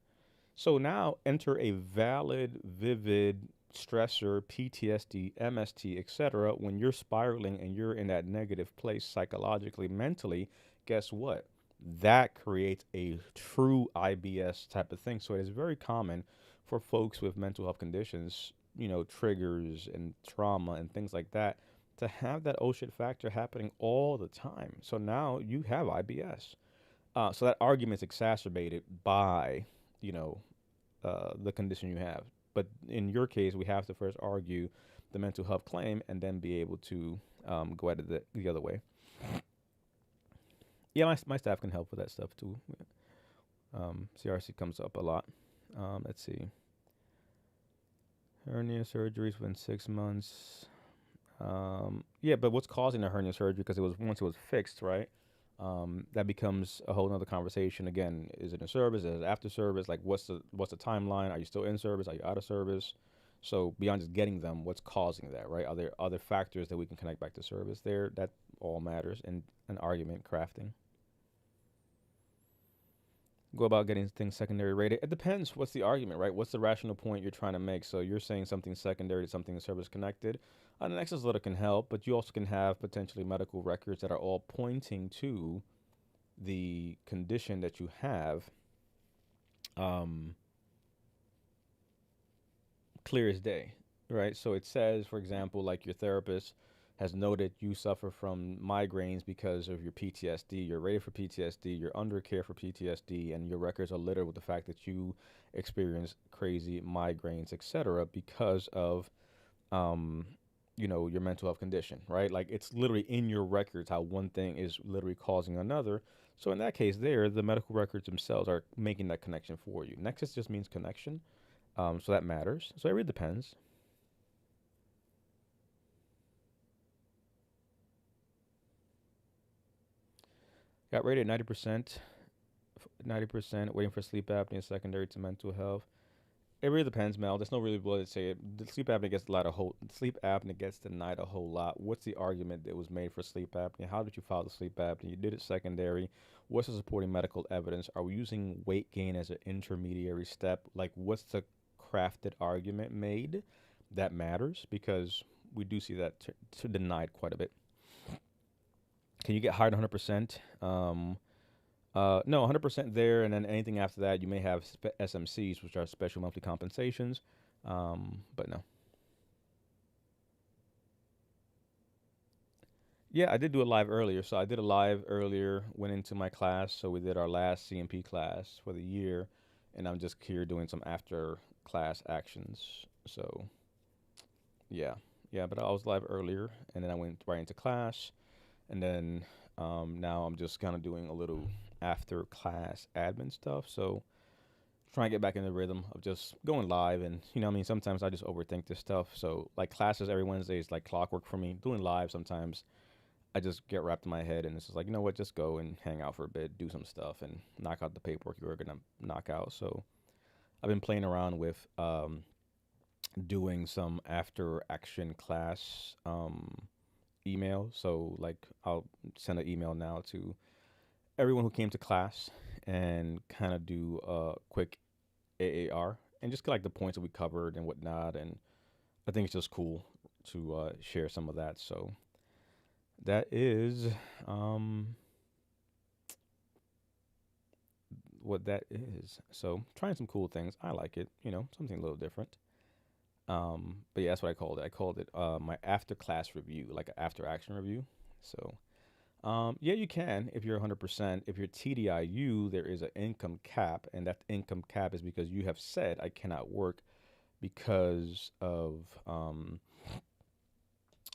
So now enter a valid, vivid stressor, PTSD, MST, etc. When you're spiraling and you're in that negative place psychologically, mentally, guess what? That creates a true IBS type of thing. So it is very common for folks with mental health conditions, triggers and trauma and things like that, to have that oh shit factor happening all the time. So now you have IBS. So that argument's exacerbated by, you know, the condition you have. But in your case, we have to first argue the mental health claim and then be able to go at it the other way. Yeah, my staff can help with that stuff too. CRC comes up a lot. Let's see. Hernia surgeries within 6 months. Yeah, but what's causing the hernia surgery? Because once it was fixed, right? That becomes a whole nother conversation. Again, is it in service? Is it after service? Like, what's the timeline? Are you still in service? Are you out of service? So beyond just getting them, what's causing that, right? Are there other factors that we can connect back to service there? That all matters in an argument crafting. Go about getting things secondary rated. It depends. What's the argument, right? What's the rational point you're trying to make? So you're saying something secondary to something service connected. An access letter can help, but you also can have potentially medical records that are all pointing to the condition that you have, um, clear as day, right? So it says, for example, like your therapist has noted you suffer from migraines because of your PTSD. You're rated for PTSD. You're under care for PTSD, and your records are littered with the fact that you experience crazy migraines, etc., because of your mental health condition, right? Like it's literally in your records how one thing is literally causing another. So in that case, there, the medical records themselves are making that connection for you. Nexus just means connection, so that matters. So it really depends. Got rated 90%, 90% waiting for sleep apnea secondary to mental health. It really depends, Mel. There's no really way to say it. The sleep apnea gets denied a whole lot. What's the argument that was made for sleep apnea? How did you file the sleep apnea? You did it secondary. What's the supporting medical evidence? Are we using weight gain as an intermediary step? Like, what's the crafted argument made? That matters because we do see that denied quite a bit. Can you get higher than 100%? No, 100% there, and then anything after that, you may have SMCs, which are special monthly compensations, but no. Yeah, I did do it live earlier. So I did a live earlier, went into my class. So we did our last C&P class for the year, and I'm just here doing some after class actions. So yeah, yeah. But I was live earlier, and then I went right into class, and then now I'm just kind of doing a little after class admin stuff. So trying to get back in the rhythm of just going live, and I, sometimes I just overthink this stuff. So like classes every Wednesday is like clockwork for me. Doing live sometimes I just get wrapped in my head, and it's just like, you know what, just go and hang out for a bit, do some stuff, and knock out the paperwork you were gonna knock out. So I've been playing around with doing some after action class email. So like I'll send an email now to everyone who came to class and kind of do a quick AAR and just like the points that we covered and whatnot. And I think it's just cool to share some of that. So that is um, what that is. So trying some cool things. I like it. Something a little different. But yeah, that's what I called it. I called it my after class review, like an after action review. So yeah, you can if you're 100%. If you're TDIU, there is an income cap, and that income cap is because you have said I cannot work because of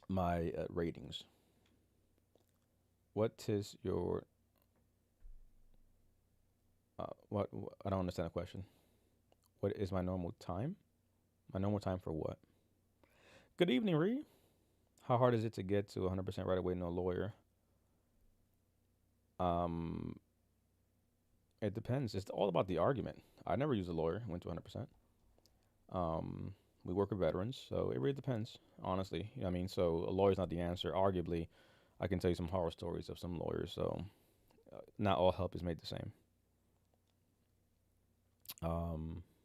my ratings. What is your what? I don't understand the question. What is my normal time? My normal time for what? Good evening, Ree. How hard is it to get to 100% right away? No lawyer. Um, it depends. It's all about the argument. I never used a lawyer. Went to 100%. Um, we work with veterans, so it really depends. Honestly, so a lawyer's not the answer. Arguably, I can tell you some horror stories of some lawyers. So not all help is made the same.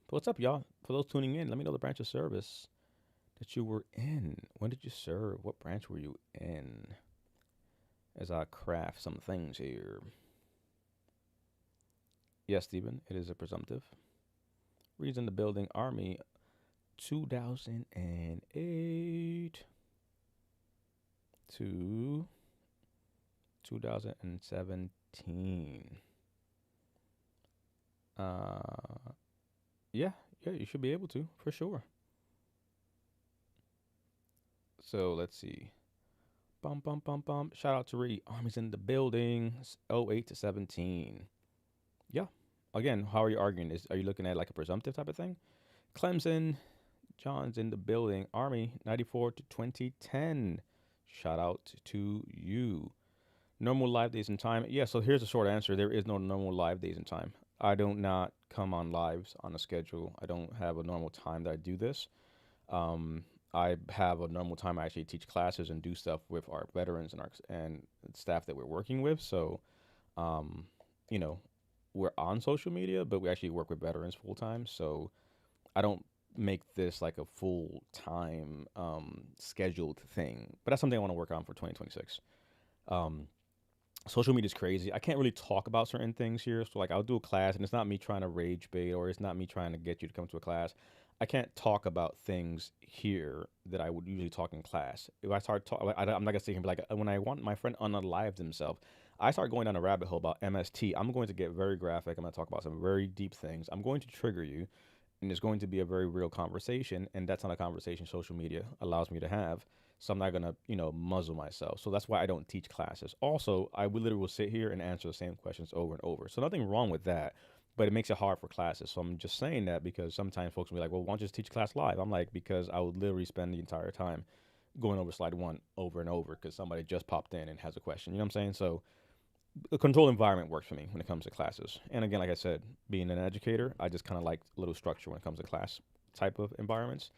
But what's up, y'all? For those tuning in, let me know the branch of service that you were in. When did you serve? What branch were you in? As I craft some things here. Yes, Stephen, it is a presumptive. Reason the building Army 2008 to 2017. Uh, yeah, yeah, you should be able to for sure. So let's see. Bum bum bum bum. Shout out to Ree. Army's in the building. 08 to 17. Yeah. Again, how are you arguing? Are you looking at like a presumptive type of thing? Clemson, John's in the building. Army 94 to 2010. Shout out to you. Normal live days and time. Yeah, so here's the short answer. There is no normal live days and time. I don't not come on lives on a schedule. I don't have a normal time that I do this. Um, I have a normal time I actually teach classes and do stuff with our veterans and our and staff that we're working with. So, um, you know, we're on social media, but we actually work with veterans full time. So I don't make this like a full time scheduled thing. But that's something I want to work on for 2026. Um, Social media is crazy. I can't really talk about certain things here. So like I'll do a class and it's not me trying to rage bait or it's not me trying to get you to come to a class. I can't talk about things here that I would usually talk in class. If I start talking, I'm not gonna sit here and be like, when I want my friend unalive himself, I start going down a rabbit hole about MST. I'm going to get very graphic. I'm gonna talk about some very deep things. I'm going to trigger you, and it's going to be a very real conversation. And that's not a conversation social media allows me to have. So I'm not gonna, muzzle myself. So that's why I don't teach classes. Also, I would literally will sit here and answer the same questions over and over. So nothing wrong with that, but it makes it hard for classes. So I'm just saying that because sometimes folks will be like, "Well, why don't you just teach class live?" I'm like, because I would literally spend the entire time going over slide one over and over because somebody just popped in and has a question. You know what I'm saying? So a controlled environment works for me when it comes to classes. And again, like I said, being an educator, I just kind of like a little structure when it comes to class type of environments.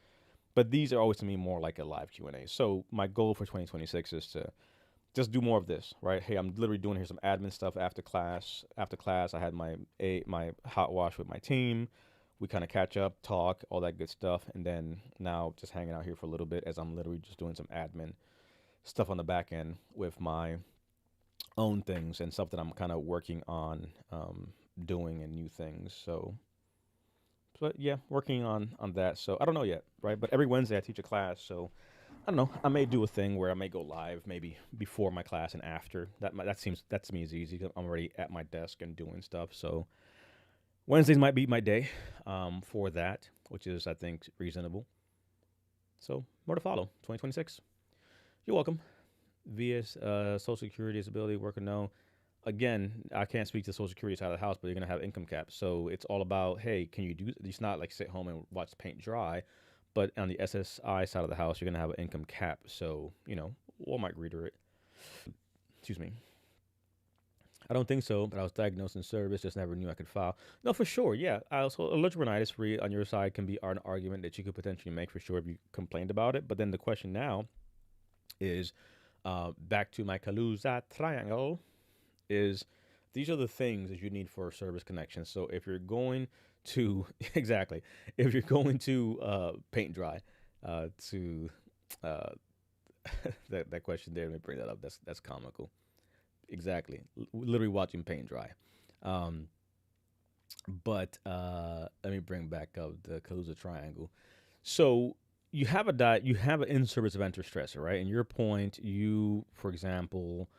But these are always to me more like a live Q&A. So my goal for 2026 is to just do more of this, right? Hey, I'm literally doing here some admin stuff after class. After class, I had my hot wash with my team. We kind of catch up, talk, all that good stuff, and then now just hanging out here for a little bit as I'm literally just doing some admin stuff on the back end with my own things and stuff that I'm kind of working on doing and new things. So, but yeah, working on that. So I don't know yet, right? But every Wednesday I teach a class, so I don't know. I may do a thing where I may go live maybe before my class and after. That to me is easy. 'Cause I'm already at my desk and doing stuff. So Wednesdays might be my day for that, which is I think reasonable. So more to follow. 2026. You're welcome. Via Social Security, disability, work or no. Again, I can't speak to Social Security side of the house, but you're gonna have income cap. So it's all about, hey, can you do? It's not like sit home and watch paint dry, but on the SSI side of the house, you're gonna have an income cap. So Walmart reader it. Excuse me. I don't think so, but I was diagnosed in service, just never knew I could file. No, for sure, yeah. I also allergic rhinitis free on your side can be an argument that you could potentially make for sure if you complained about it. But then the question now is, back to my Kaluza triangle, is these are the things that you need for a service connection. So if you're going to exactly, if you're going to paint dry, to uh, that question there, let me bring that up. That's comical. Exactly, literally watching paint dry. Um, but let me bring back up the Kaluza triangle. So you have an in-service event or stressor, right? And your point, you, for example,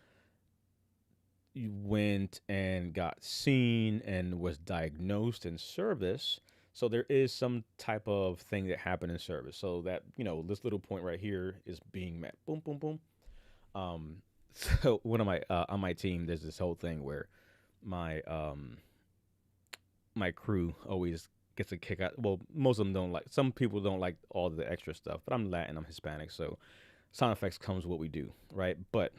you went and got seen and was diagnosed in service. So there is some type of thing that happened in service. So that, this little point right here is being met. Boom, boom, boom. Um, so one of my on my team, there's this whole thing where my my crew always gets a kick out. Well, most of them don't like. Some people don't like all the extra stuff, but I'm Latin, I'm Hispanic, so sound effects comes what we do, right? But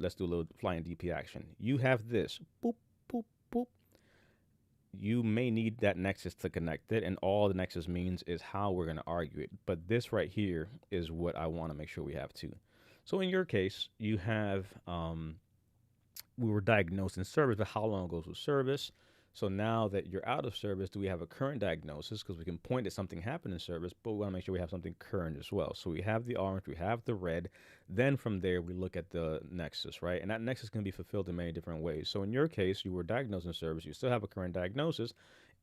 let's do a little flying DP action. You have this, boop, boop, boop. You may need that nexus to connect it, and all the nexus means is how we're going to argue it. But this right here is what I want to make sure we have too. So in your case, you have we were diagnosed in service, but how long ago was service? So now that you're out of service, do we have a current diagnosis? Because we can point that something happened in service, but we want to make sure we have something current as well. So we have the orange, we have the red. Then from there, we look at the nexus, right? And that nexus can be fulfilled in many different ways. So in your case, you were diagnosed in service, you still have a current diagnosis.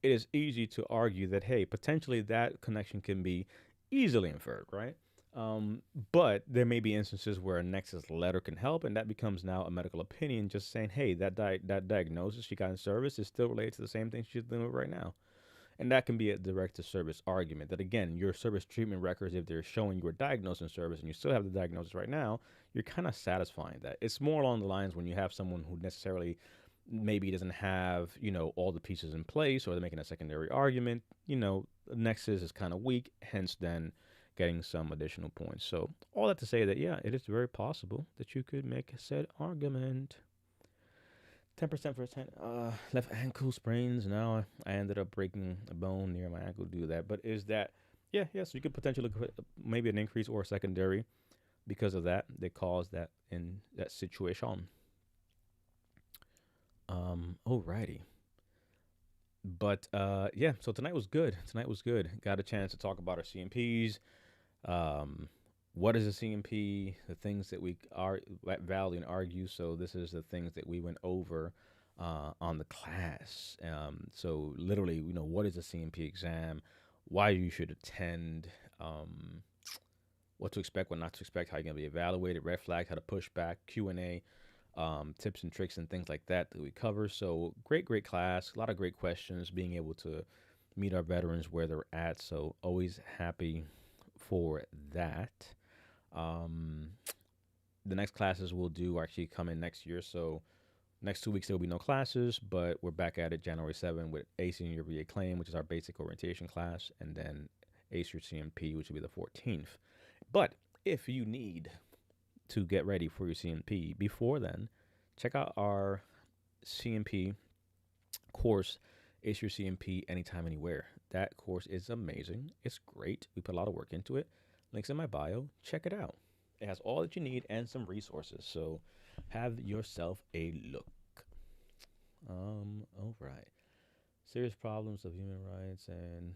It is easy to argue that, hey, potentially that connection can be easily inferred, right? But there may be instances where a nexus letter can help, and that becomes now a medical opinion, just saying, hey, that diagnosis she got in service is still related to the same thing she's dealing with right now. And that can be a direct to service argument that, again, your service treatment records, if they're showing you were diagnosed in service and you still have the diagnosis right now, you're kind of satisfying that. It's more along the lines when you have someone who necessarily maybe doesn't have, all the pieces in place, or they're making a secondary argument, nexus is kind of weak, hence then getting some additional points. So all that to say that, yeah, it is very possible that you could make said argument. 10% for left ankle sprains. Now I ended up breaking a bone near my ankle to do that. But is that, yeah, so you could potentially look at maybe an increase or a secondary because of that. They caused that in that situation. Alrighty. But yeah, so tonight was good. Tonight was good. Got a chance to talk about our C&Ps. What is a C&P? The things that we are value and argue. So this is the things that we went over on the class. So literally, what is a C&P exam? Why you should attend? What to expect, what not to expect, how you're gonna be evaluated, red flags, how to push back, Q&A, tips and tricks and things like that we cover. So great class, a lot of great questions, being able to meet our veterans where they're at. So always happy for that. Um, the next classes we'll do are actually coming next year. So next 2 weeks there will be no classes, but we're back at it January 7th with Ace Your VA Claim, which is our basic orientation class, and then Ace Your C&P, which will be the 14th. But if you need to get ready for your C&P before then, check out our C&P course, Ace Your C&P Anytime, Anywhere. That course is amazing. It's great. We put a lot of work into it. Links in my bio. Check it out. It has all that you need and some resources. So have yourself a look. All right. Serious problems of human rights and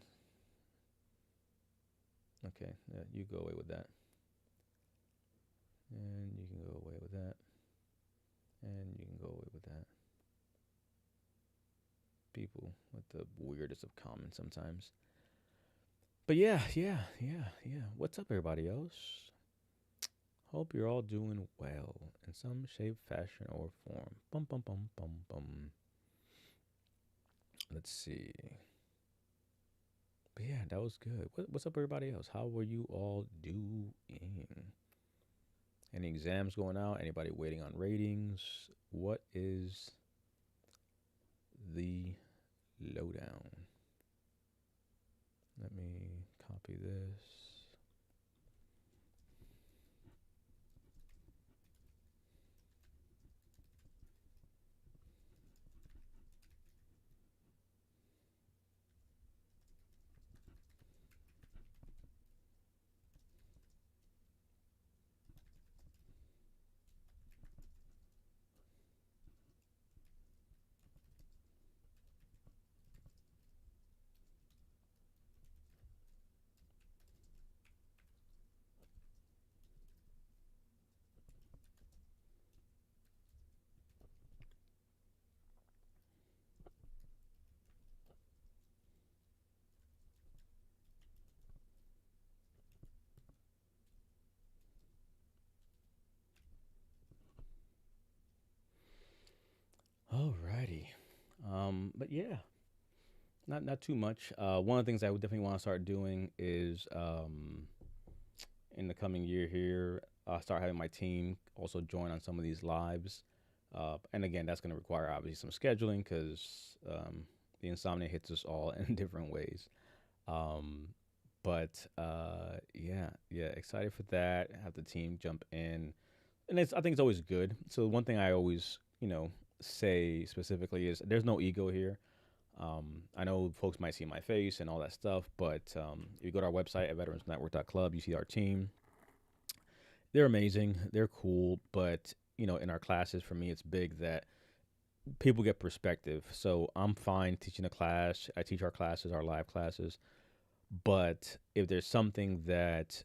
okay, yeah, you go away with that. And you can go away with that. And you can go away with that. People with the weirdest of comments sometimes. But yeah. What's up, everybody else? Hope you're all doing well in some shape, fashion, or form. Bum bum bum bum bum. Let's see. But yeah, that was good. What's up, everybody else? How were you all doing? Any exams going out? Anybody waiting on ratings? What is the lowdown? Let me copy this. Alrighty. But yeah, not too much. One of the things I would definitely want to start doing is in the coming year here, start having my team also join on some of these lives. And again, that's going to require obviously some scheduling because the insomnia hits us all in different ways. Um, but yeah, excited for that. Have the team jump in, and I think it's always good. So one thing I always say specifically is there's no ego here. I know folks might see my face and all that stuff, but if you go to our website at veteransnetwork.club, you see our team. They're amazing. They're cool, but in our classes, for me, it's big that people get perspective. So I'm fine teaching a class. I teach our classes, our live classes. But if there's something that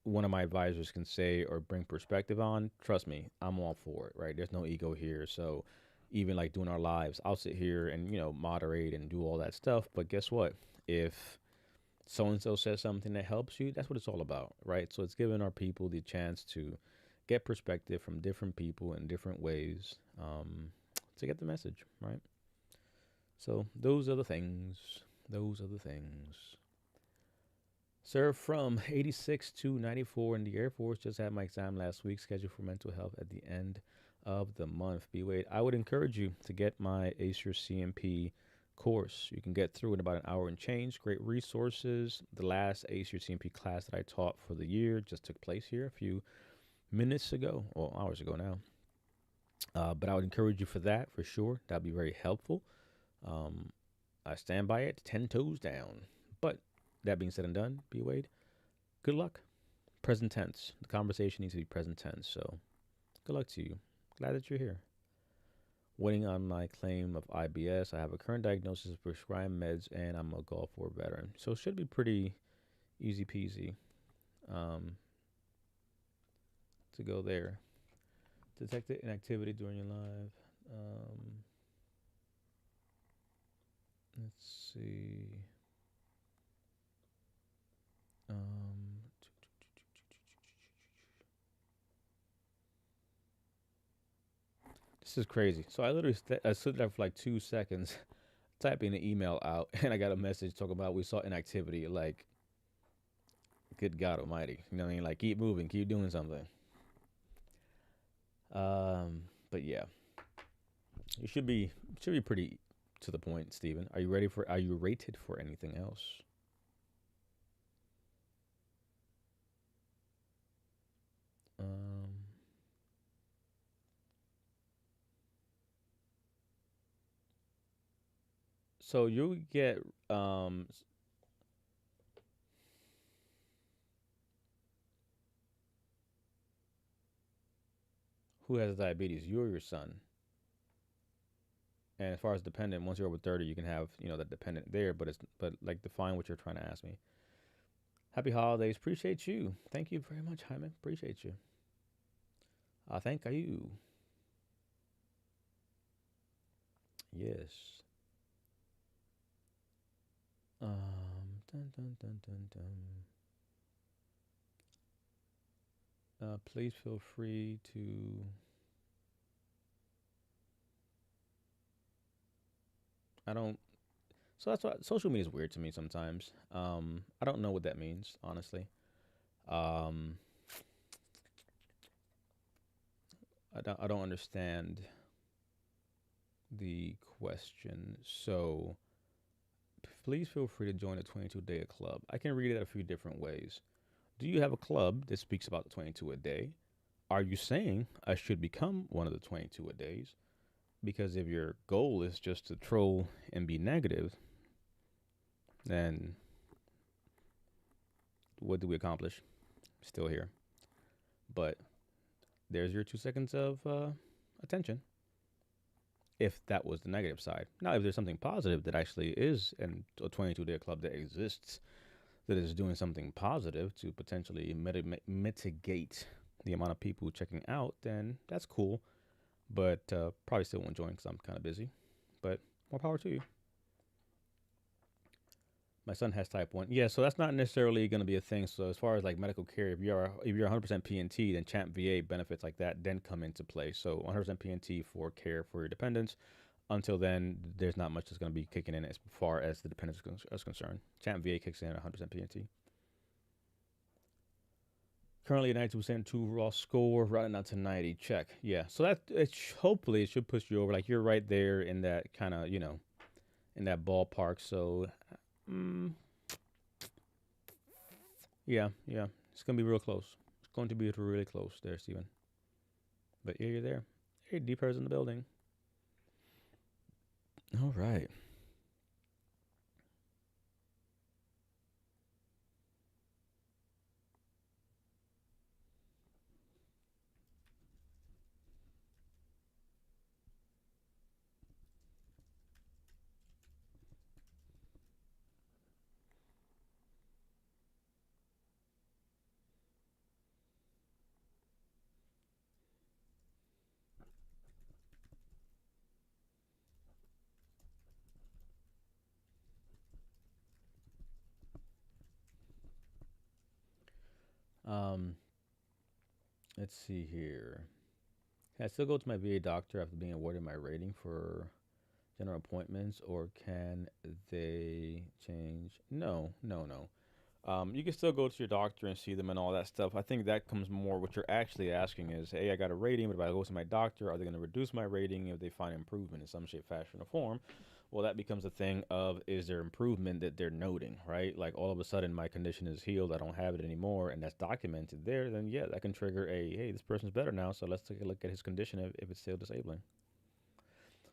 one of my advisors can say or bring perspective on, trust me, I'm all for it, right? There's no ego here. So even like doing our lives, I'll sit here and, moderate and do all that stuff. But guess what? If so and so says something that helps you, that's what it's all about, right? So it's giving our people the chance to get perspective from different people in different ways to get the message, right? So those are the things. Those are the things. Served from 86 to 94 in the Air Force. Just had my exam last week, scheduled for mental health at the end of the month. B Wade, I would encourage you to get my Ace Your C&P course. You can get through in about an hour and change. Great resources. The last Ace Your C&P class that I taught for the year just took place here a few minutes ago, or hours ago now. But I would encourage you for that for sure. That'd be very helpful. Um, I stand by it, 10 toes down. But that being said and done, B Wade, good luck. Present tense. The conversation needs to be present tense. So good luck to you. Glad that you're here. Waiting on my claim of IBS. I have a current diagnosis of prescribed meds, and I'm a Gulf War veteran. So it should be pretty easy peasy to go there. Detect inactivity during your live. Let's see. Um, this is crazy. So I literally I stood there for like 2 seconds, typing the email out, and I got a message talking about we saw inactivity. Like, good God Almighty, you know what I mean? Like, keep moving, keep doing something. But yeah, you should be pretty to the point, Steven. Are you ready for? Are you rated for anything else? Um, so you get who has diabetes? You or your son? And as far as dependent, once you're over 30, you can have the dependent there. But like define what you're trying to ask me. Happy holidays. Appreciate you. Thank you very much, Hyman. Appreciate you. Thank you. Yes. Dun, dun, dun, dun, dun. Please feel free to. I don't. So that's why social media is weird to me sometimes. I don't know what that means, honestly. Um, I don't understand the question. So please feel free to join the 22 day club. I can read it a few different ways. Do you have a club that speaks about the 22 a day? Are you saying I should become one of the 22 a days? Because if your goal is just to troll and be negative, then what do we accomplish? Still here. But there's your 2 seconds of attention. If that was the negative side. Now, if there's something positive that actually is in a 22-day club that exists, that is doing something positive to potentially mitigate the amount of people checking out, then that's cool. But probably still won't join because I'm kind of busy. But more power to you. My son has type 1. Yeah, so that's not necessarily going to be a thing. So as far as like medical care, if you're 100% PNT, then Champ VA benefits like that then come into play. So 100% PNT for care for your dependents. Until then, there's not much that's going to be kicking in as far as the dependents is concerned. Champ VA kicks in at 100% PNT. Currently at 92% to raw score, right now to 90. Check. Yeah. So that hopefully it should push you over. Like you're right there in that kind of in that ballpark. So mm, yeah, it's gonna be real close. It's going to be really close there, Steven. But yeah, you're there. Hey, Deeper's in the building. All right. Um, let's see here. Can I still go to my VA doctor after being awarded my rating for general appointments, or can they change? No, no, no. You can still go to your doctor and see them and all that stuff. I think that comes more what you're actually asking is, hey, I got a rating, but if I go to my doctor, are they going to reduce my rating if they find improvement in some shape, fashion, or form? Well, that becomes a thing of is there improvement that they're noting, right? Like all of a sudden my condition is healed, I don't have it anymore, and that's documented there, then yeah, that can trigger a, hey, this person's better now, so let's take a look at his condition if it's still disabling.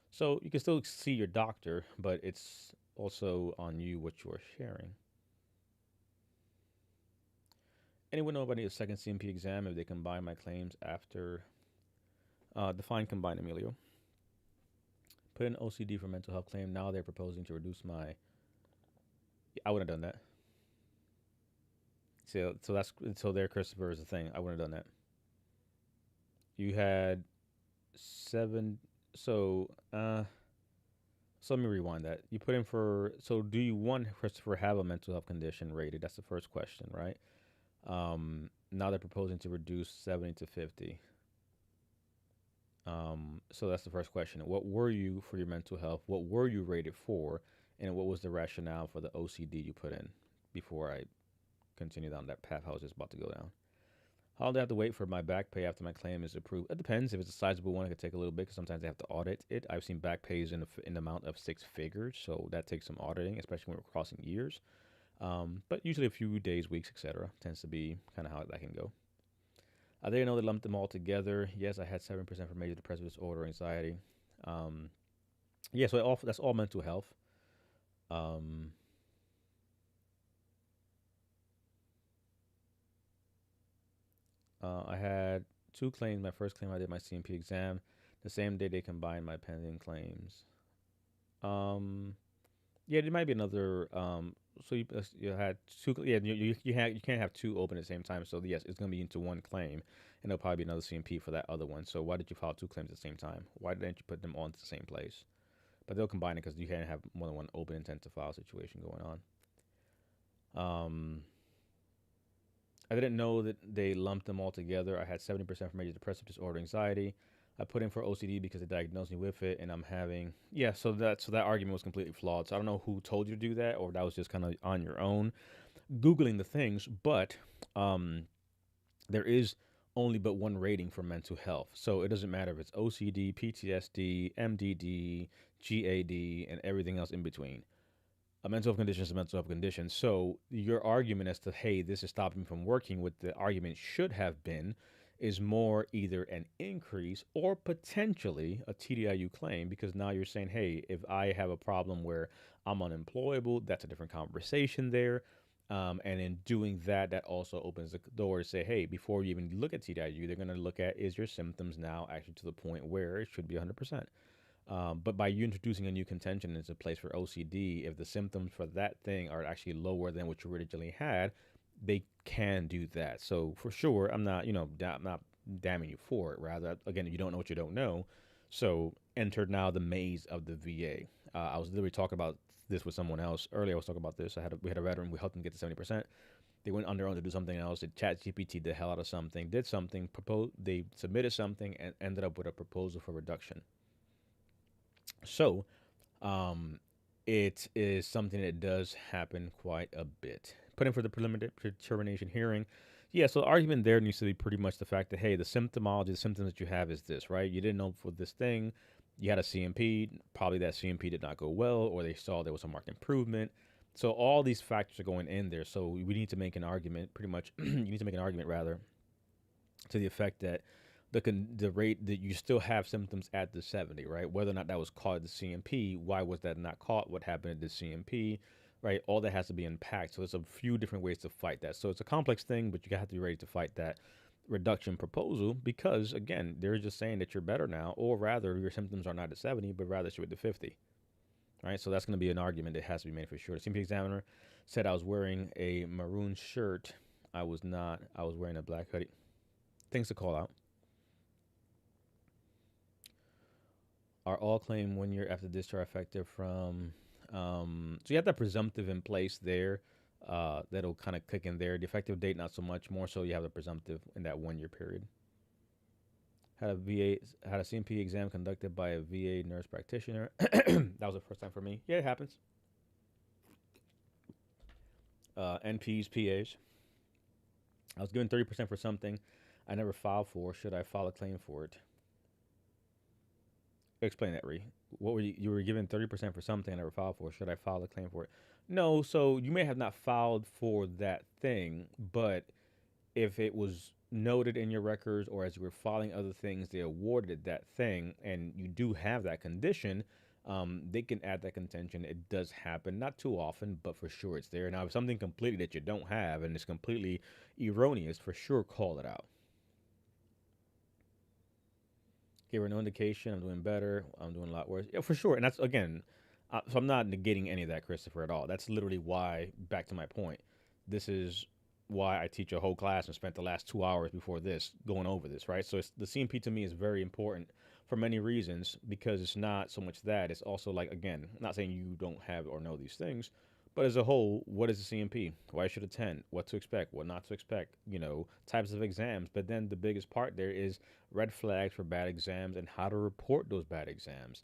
So you can still see your doctor, but it's also on you what you're sharing. Anyone know if I need a second C&P exam if they combine my claims after define combine, Emilio? Put in OCD for mental health claim. Now they're proposing to reduce my. I wouldn't have done that. So that's so there. Christopher is the thing. I wouldn't have done that. You had seven. So so let me rewind that. You put in for. So do you want Christopher have a mental health condition rated? That's the first question, right? Now they're proposing to reduce 70 to 50. So that's the first question. What were you for your mental health? What were you rated for? And what was the rationale for the OCD you put in before I continue down that path I was just about to go down? How long do I have to wait for my back pay after my claim is approved? It depends. If it's a sizable one, it could take a little bit because sometimes they have to audit it. I've seen back pays in the amount of 6 figures, so that takes some auditing, especially when we're crossing years. But usually a few days, weeks, etc. tends to be kind of how that can go. I didn't know they lumped them all together. Yes, I had 7% for major depressive disorder, anxiety. Um, yeah, so that's all mental health. Um, I had 2 claims. My first claim, I did my C&P exam. The same day they combined my pending claims. Um, yeah, there might be another. So you had two. Yeah, you can't have two open at the same time. So yes, it's gonna be into one claim, and there'll probably be another C&P for that other one. So why did you file 2 claims at the same time? Why didn't you put them on the same place? But they'll combine it because you can't have more than one open intent to file situation going on. Um, I didn't know that they lumped them all together. I had 70% for major depressive disorder, anxiety. I put in for OCD because they diagnosed me with it, and I'm having yeah. So that argument was completely flawed. So I don't know who told you to do that, or that was just kind of on your own googling the things. But um, there is only but one rating for mental health. So it doesn't matter if it's OCD, PTSD, MDD, GAD, and everything else in between. A mental health condition is a mental health condition. So your argument as to, hey, this is stopping me from working, what the argument should have been is more either an increase or potentially a TDIU claim because now you're saying, hey, if I have a problem where I'm unemployable, that's a different conversation there. And in doing that, that also opens the door to say, hey, before you even look at TDIU, they're going to look at is your symptoms now actually to the point where it should be 100%. But by you introducing a new contention into place for OCD, if the symptoms for that thing are actually lower than what you originally had, they can do that. So for sure, I'm not, I'm not damning you for it. Rather, again, you don't know what you don't know. So enter now the maze of the VA. I was literally talking about this with someone else earlier. I was talking about this. We had a veteran. We helped them get to 70%. They went on their own to do something else. They chat GPT the hell out of something, did something, proposed. They submitted something and ended up with a proposal for reduction. So um, it is something that does happen quite a bit. Put in for the preliminary determination hearing. Yeah, so the argument there needs to be pretty much the fact that, hey, the symptomology, the symptoms that you have is this, right? You didn't know for this thing. You had a CMP. Probably that CMP did not go well, or they saw there was a marked improvement. So all these factors are going in there. So we need to make an argument, pretty much, you need to make an argument rather, to the effect that the rate that you still have symptoms at the 70, right? Whether or not that was caught at the CMP, why was that not caught? What happened at the CMP, right? All that has to be unpacked. So there's a few different ways to fight that. So it's a complex thing, but you have to be ready to fight that reduction proposal because again, they're just saying that you're better now, or rather your symptoms are not at 70, but rather you're at the 50. Right, so that's going to be an argument that has to be made for sure. The CMP examiner said I was wearing a maroon shirt. I was not. I was wearing a black hoodie. Things to call out are all claimed 1 year after discharge effective from. So you have that presumptive in place there. That'll kind of click in there. The effective date, not so much. More so, you have the presumptive in that 1 year period. Had a CMP exam conducted by a VA nurse practitioner. That was the first time for me. Yeah, it happens. NPs, PAs. I was given 30% for something I never filed for. Should I file a claim for it? Explain that, Ree. What were you were given 30% for something I never filed for? Should I file a claim for it? No, so you may have not filed for that thing, but if it was noted in your records or as you were filing other things, they awarded that thing, and you do have that condition, they can add that contention. It does happen, not too often, but for sure it's there. Now, if something completely that you don't have and it's completely erroneous, for sure call it out. Gave her no indication. I'm doing better. I'm doing a lot worse. Yeah, for sure. And that's again, so I'm not negating any of that, Christopher, at all. That's literally why. Back to my point. This is why I teach a whole class and spent the last 2 hours before this going over this, right? So the CMP to me is very important for many reasons because it's not so much that it's also like again, I'm not saying you don't have or know these things, but as a whole, what is the CMP? Why should attend? What to expect? What not to expect? Types of exams. But then the biggest part there is red flags for bad exams and how to report those bad exams.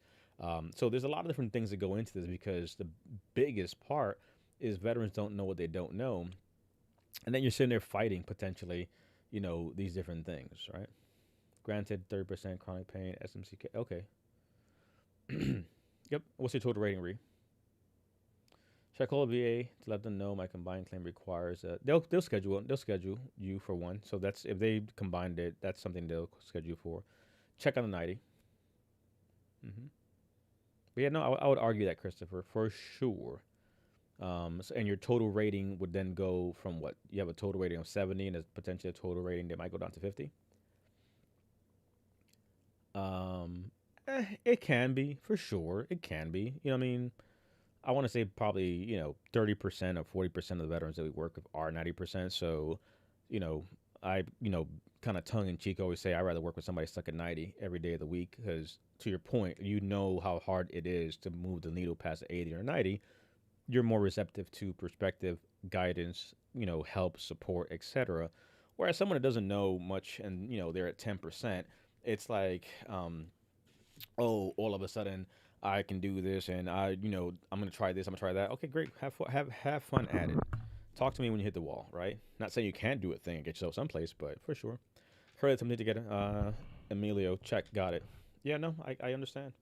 So there's a lot of different things that go into this because the biggest part is veterans don't know what they don't know, and then you're sitting there fighting potentially, these different things, right? Granted, 30% chronic pain, SMCK. Okay. Yep. What's your total rating, Ree? Should I call a VA to let them know my combined claim requires? They'll schedule you for one. So that's if they combined it, that's something they'll schedule for. Check on the 90. Mm-hmm. But yeah, no, I would argue that, Christopher, for sure. And your total rating would then go from what you have a total rating of 70, and there's potentially a total rating that might go down to 50. Um, it can be for sure. It can be. I mean, I want to say probably 30% or 40% of the veterans that we work with are 90%. So, you know, I kind of tongue in cheek always say I'd rather work with somebody stuck at 90 every day of the week because to your point, how hard it is to move the needle past 80 or 90. you're more receptive to perspective, guidance, help, support, etc. Whereas someone that doesn't know much and they're at 10%, it's like, oh, all of a sudden I can do this and I'm gonna try this, I'm gonna try that. Okay, great. Have fun at it. Talk to me when you hit the wall, right? Not saying you can't do a thing and get yourself someplace, but for sure. Heard something to get it. Emilio, check, got it. Yeah, no, I understand.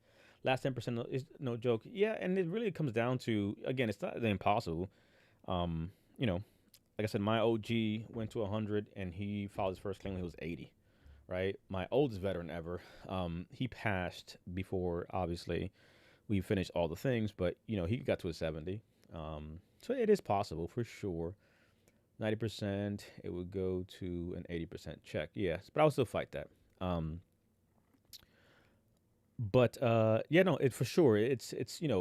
Last 10% is no joke. Yeah, and it really comes down to, again, it's not impossible. Um, you know, like I said, my OG went to 100 and he filed his first claim when he was 80. Right, my oldest veteran ever. He passed before, obviously, we finished all the things, but he got to a 70. So it is possible for sure. 90%, it would go to an 80% check. Yes, but I would still fight that. Um, but yeah, no, it for sure. It's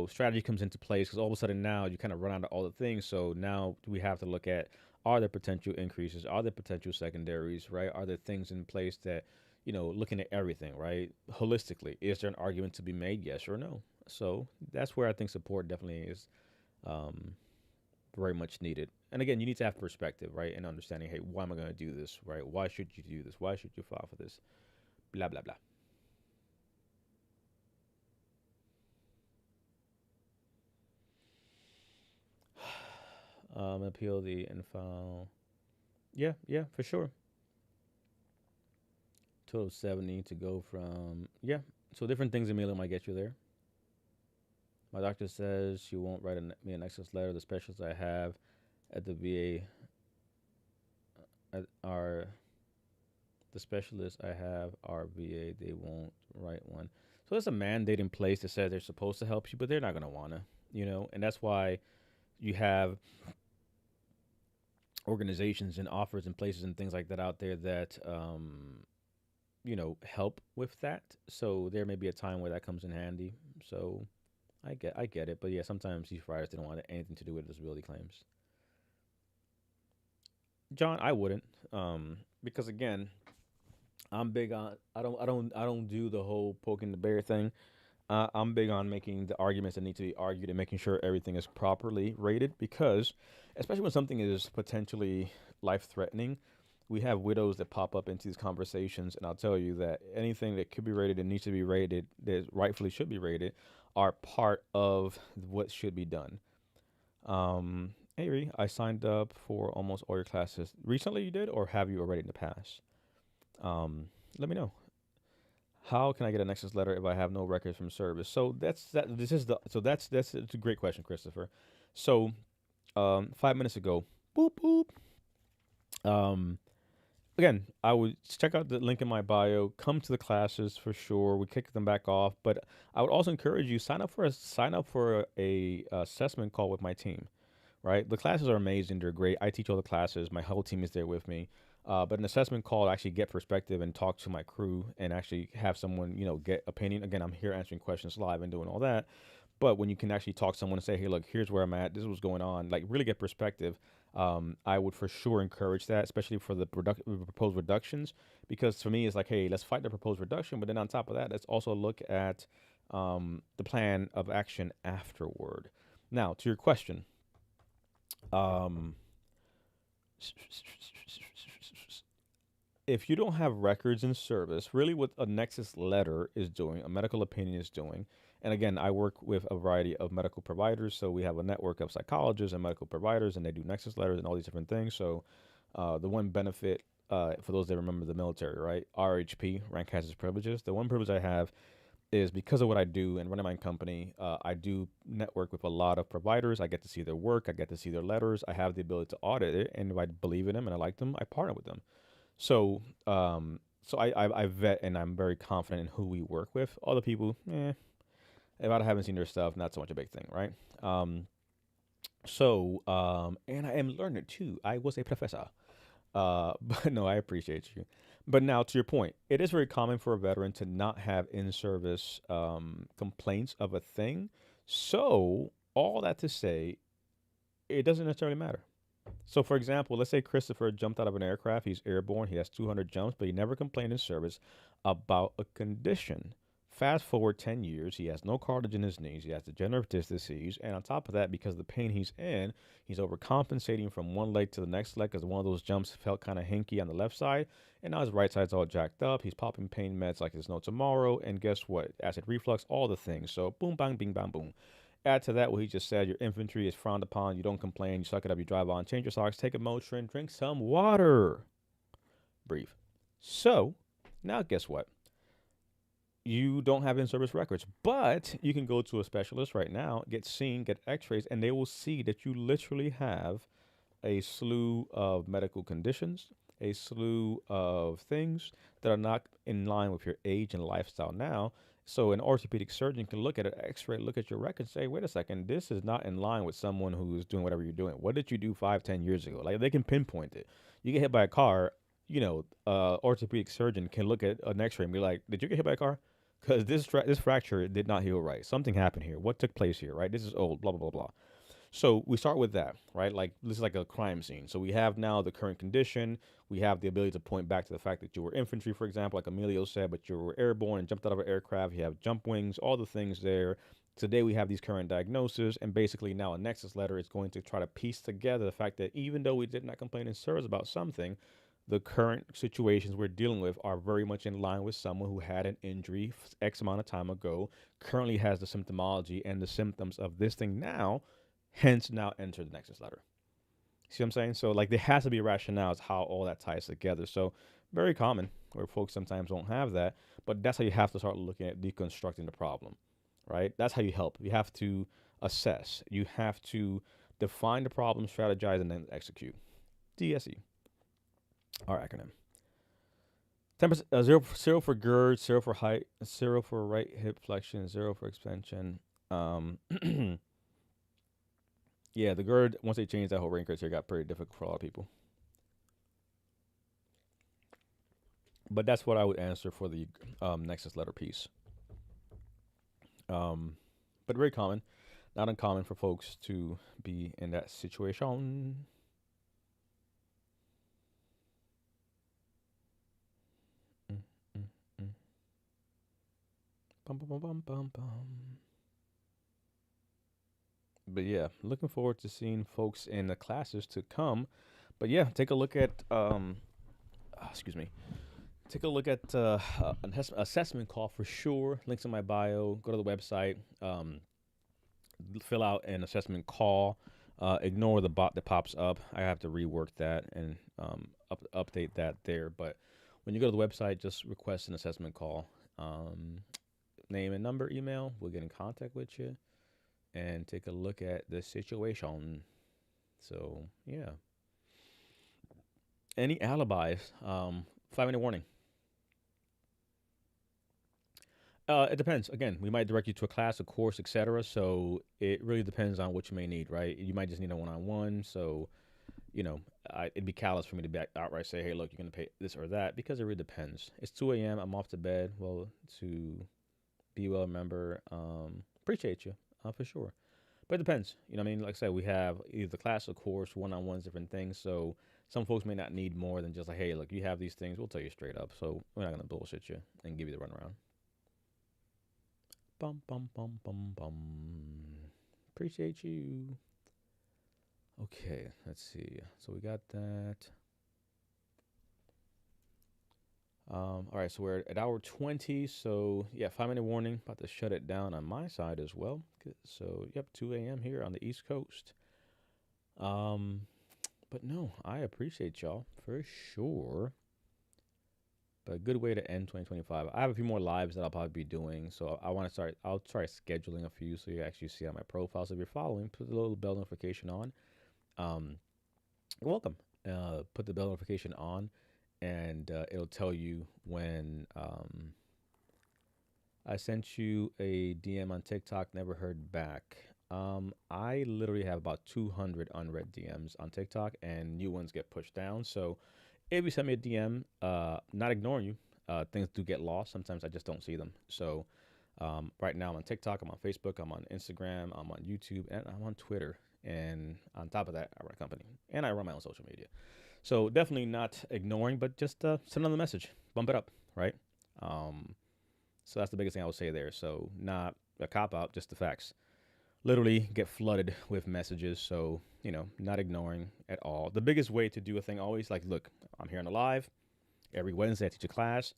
strategy comes into place because all of a sudden now you kind of run out of all the things. So now we have to look at, are there potential increases? Are there potential secondaries? Right? Are there things in place that looking at everything right holistically? Is there an argument to be made? Yes or no? So that's where I think support definitely is um, very much needed. And again, you need to have perspective, right, and understanding. Hey, why am I going to do this? Right? Why should you do this? Why should you file for this? Blah blah blah. Appeal the and file. Yeah, yeah, for sure. Total of 70 to go from, yeah. So different things in Mila might get you there. My doctor says she won't write me an excess letter. The specialists I have at the are the specialists I have are VA. They won't write one. So there's a mandate in place that says they're supposed to help you, but they're not gonna wanna. And that's why you have organizations and offers and places and things like that out there that help with that. So there may be a time where that comes in handy. So I get it, but yeah, sometimes these providers didn't want anything to do with disability claims. John, I wouldn't, because again, I'm big on I don't do the whole poking the bear thing. I'm big on making the arguments that need to be argued and making sure everything is properly rated because, especially when something is potentially life threatening, we have widows that pop up into these conversations, and I'll tell you that anything that could be rated and needs to be rated, that rightfully should be rated, are part of what should be done. Hey, Ree, I signed up for almost all your classes. Recently you did, or have you already in the past? Um, Let me know. How can I get a Nexus letter if I have no records from service? So that's that. This is the so that's it's a great question, Christopher. So 5 minutes ago, boop boop. Um, Again, I would check out the link in my bio. Come to the classes for sure. We kick them back off, but I would also encourage you sign up for a assessment call with my team. Right, the classes are amazing. They're great. I teach all the classes. My whole team is there with me. But an assessment call to actually get perspective and talk to my crew and actually have someone get opinion. Again, I'm here answering questions live and doing all that. But when you can actually talk to someone and say, hey, look, here's where I'm at. This is what's going on. Like really get perspective. I would for sure encourage that, especially for the proposed reductions, because for me, it's like, hey, let's fight the proposed reduction. But then on top of that, let's also look at the plan of action afterward. Now, to your question, um, if you don't have records in service, really what a Nexus letter is doing, a medical opinion is doing, and again, I work with a variety of medical providers, so we have a network of psychologists and medical providers, and they do Nexus letters and all these different things. So, the one benefit, for those that remember the military, right? RHP, rank hazards privileges. The one privilege I have is because of what I do and running my company, I do network with a lot of providers. I get to see their work, I get to see their letters. I have the ability to audit it, and if I believe in them and I like them, I partner with them. So I vet and I'm very confident in who we work with. Other people, if I haven't seen their stuff, not so much a big thing, right? And I am learner too. I was a professor. But no, I appreciate you. But now to your point, it is very common for a veteran to not have in-service complaints of a thing. So all that to say, it doesn't necessarily matter. So, for example, let's say Christopher jumped out of an aircraft. He's airborne. He has 200 jumps, but he never complained in service about a condition. Fast forward 10 years, he has no cartilage in his knees. He has degenerative disc disease. And on top of that, because of the pain he's in, he's overcompensating from one leg to the next leg because one of those jumps felt kind of hinky on the left side. And now his right side's all jacked up. He's popping pain meds like there's no tomorrow. And guess what? Acid reflux, all the things. So boom, bang, bing, bang, boom. Add to that what he just said, your infantry is frowned upon. You don't complain. You suck it up. You drive on. Change your socks. Take a Motrin. Drink some water. Breathe. So now guess what? You don't have in-service records, but you can go to a specialist right now, get seen, get x-rays, and they will see that you literally have a slew of medical conditions, a slew of things that are not in line with your age and lifestyle now. So an orthopedic surgeon can look at an x-ray, look at your record and say, wait a second, this is not in line with someone who's doing whatever you're doing. What did you do 5, 10 years ago? Like, they can pinpoint it. You get hit by a car, orthopedic surgeon can look at an x-ray and be like, did you get hit by a car? Because this fracture did not heal right. Something happened here. What took place here, right? This is old, blah, blah, blah, blah. So we start with that, right? Like, this is like a crime scene. So we have now the current condition. We have the ability to point back to the fact that you were infantry, for example, like Emilio said, but you were airborne and jumped out of an aircraft. You have jump wings, all the things there. Today we have these current diagnoses, and basically now a nexus letter is going to try to piece together the fact that even though we did not complain in service about something, the current situations we're dealing with are very much in line with someone who had an injury X amount of time ago, currently has the symptomology and the symptoms of this thing now, hence now enter the nexus letter. See what I'm saying? So, like, there has to be a rationale as how all that ties together. So, very common where folks sometimes don't have that, but that's how you have to start looking at deconstructing the problem, right? That's how you help. You have to assess, you have to define the problem, strategize, and then execute. DSE. Our acronym. 10%, zero for girth, zero for height, zero for right hip flexion, zero for expansion. Yeah, the girth, once they changed that whole rank criteria, got pretty difficult for a lot of people. But that's what I would answer for the nexus letter piece. But very common, not uncommon for folks to be in that situation. Bum, bum, bum, bum, bum, bum. But yeah, looking forward to seeing folks in the classes to come. But yeah, take a look at excuse me. Take a look at an assessment call for sure. Links in my bio. Go to the website. Fill out an assessment call. Ignore the bot that pops up. I have to rework that and update that there. But when you go to the website, just request an assessment call. Name and number, email. We'll get in contact with you and take a look at the situation. So yeah. Any alibis? 5-minute warning. It depends. Again, we might direct you to a class, a course, etc. So it really depends on what you may need, right? You might just need a one-on-one. So, it'd be callous for me to outright say, hey, look, you're going to pay this or that, because it really depends. It's 2 a.m. I'm off to bed. Well, to be well, remember, appreciate you for sure. But it depends. You know what I mean? Like I said, we have either the class, a course, one-on-ones, different things. So some folks may not need more than just like, hey, look, you have these things. We'll tell you straight up. So we're not going to bullshit you and give you the runaround. Bum, bum, bum, bum, bum. Appreciate you. Okay, let's see. So we got that. All right, so we're at hour 20. So yeah, 5-minute warning. About to shut it down on my side as well. So yep, 2 a.m. here on the East Coast. But no, I appreciate y'all for sure. But a good way to end 2025. I have a few more lives that I'll probably be doing. So I want to start, I'll try scheduling a few so you actually see on my profile. So if you're following, put the little bell notification on. You're welcome. Put the bell notification on and it'll tell you when I sent you a DM on TikTok, never heard back. I literally have about 200 unread DMs on TikTok and new ones get pushed down. So if you send me a DM, not ignoring you, things do get lost. Sometimes I just don't see them. So right now I'm on TikTok, I'm on Facebook, I'm on Instagram, I'm on YouTube, and I'm on Twitter. And on top of that, I run a company and I run my own social media. So definitely not ignoring, but just send them the message, bump it up, right? So that's the biggest thing I would say there. So not a cop out, just the facts. Literally get flooded with messages. So, not ignoring at all. The biggest way to do a thing always like, look, I'm here on the live. Every Wednesday I teach a class.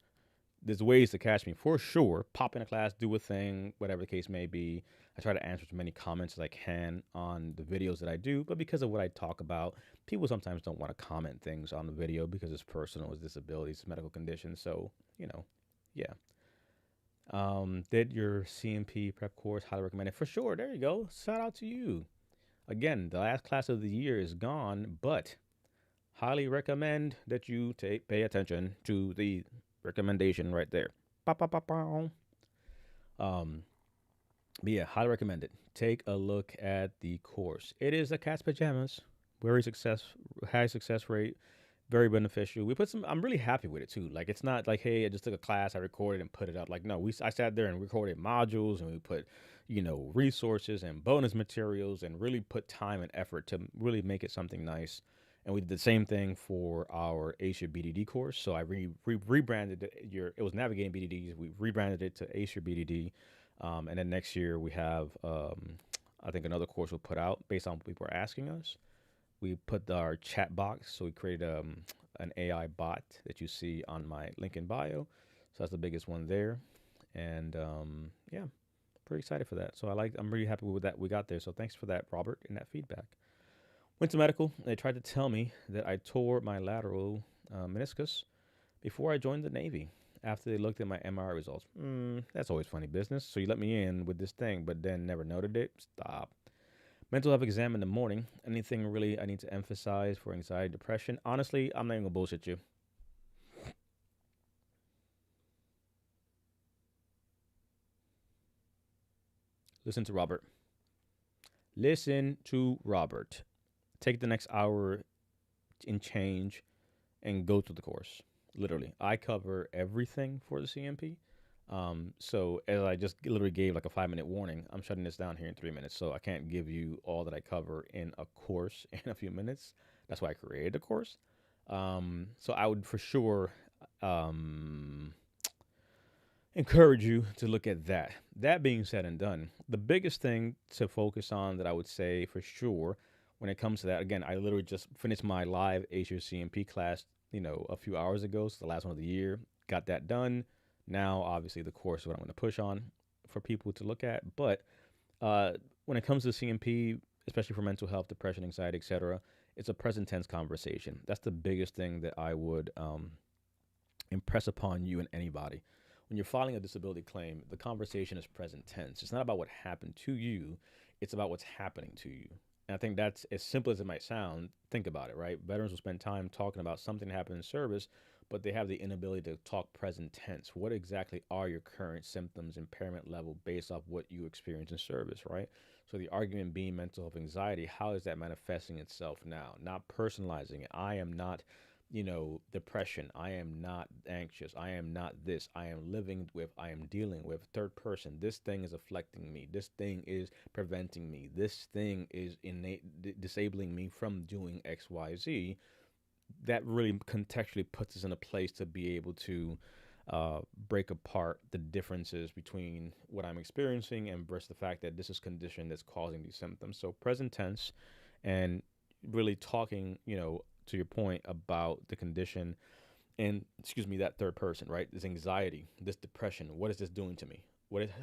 There's ways to catch me for sure. Pop in a class, do a thing, whatever the case may be. I try to answer as many comments as I can on the videos that I do, but because of what I talk about, people sometimes don't want to comment things on the video because it's personal, it's disabilities, it's medical conditions. So, yeah. Did your C&P prep course? Highly recommend it for sure. There you go. Shout out to you. Again, the last class of the year is gone, but highly recommend that you pay attention to the recommendation right there. Ba, ba, ba, ba. But yeah, highly recommend it. Take a look at the course. It is a cat's pajamas. Very high success rate, very beneficial. We put some. I'm really happy with it too. Like it's not like, hey, I just took a class, I recorded and put it up. Like no, I sat there and recorded modules, and we put, resources and bonus materials, and really put time and effort to really make it something nice. And we did the same thing for our Ace Your BDD course. So I rebranded it. It was Navigating BDDs. We rebranded it to Ace Your BDD. And then next year we have, I think another course we'll put out based on what people are asking us. We put our chat box. So we created an AI bot that you see on my link in bio. So that's the biggest one there. And yeah, pretty excited for that. So I'm really happy with that we got there. So thanks for that, Robert, and that feedback. Went to medical. They tried to tell me that I tore my lateral meniscus before I joined the Navy. After they looked at my MRI results, that's always funny business. So you let me in with this thing, but then never noted it. Stop. Mental health exam in the morning. Anything really I need to emphasize for anxiety, depression? Honestly, I'm not even gonna bullshit you. Listen to Robert. Listen to Robert. Take the next hour and change and go through the course. Literally, I cover everything for the C&P. So as I just literally gave like a 5-minute warning, I'm shutting this down here in 3 minutes. So I can't give you all that I cover in a course in a few minutes. That's why I created a course. So I would for sure encourage you to look at that. That being said and done, the biggest thing to focus on that I would say for sure when it comes to that, again, I literally just finished my live Ace Your C&P class, a few hours ago. So the last one of the year, got that done. Now, obviously, the course is what I'm going to push on for people to look at. But when it comes to C&P, especially for mental health, depression, anxiety, etc., it's a present tense conversation. That's the biggest thing that I would impress upon you and anybody. When you're filing a disability claim, the conversation is present tense. It's not about what happened to you, it's about what's happening to you. And I think that's as simple as it might sound. Think about it, right? Veterans will spend time talking about something that happened in service, but they have the inability to talk present tense. What exactly are your current symptoms, impairment level based off what you experience in service, right? So the argument being mental health anxiety, how is that manifesting itself now? Not personalizing it. I am not depression. I am not anxious. I am not this. I am dealing with third person. This thing is afflicting me. This thing is preventing me. This thing is disabling me from doing X, Y, Z. That really contextually puts us in a place to be able to break apart the differences between what I'm experiencing and versus the fact that this is condition that's causing these symptoms. So present tense and really talking, to your point about the condition and that third person, right? This anxiety, this depression, what is this doing to me?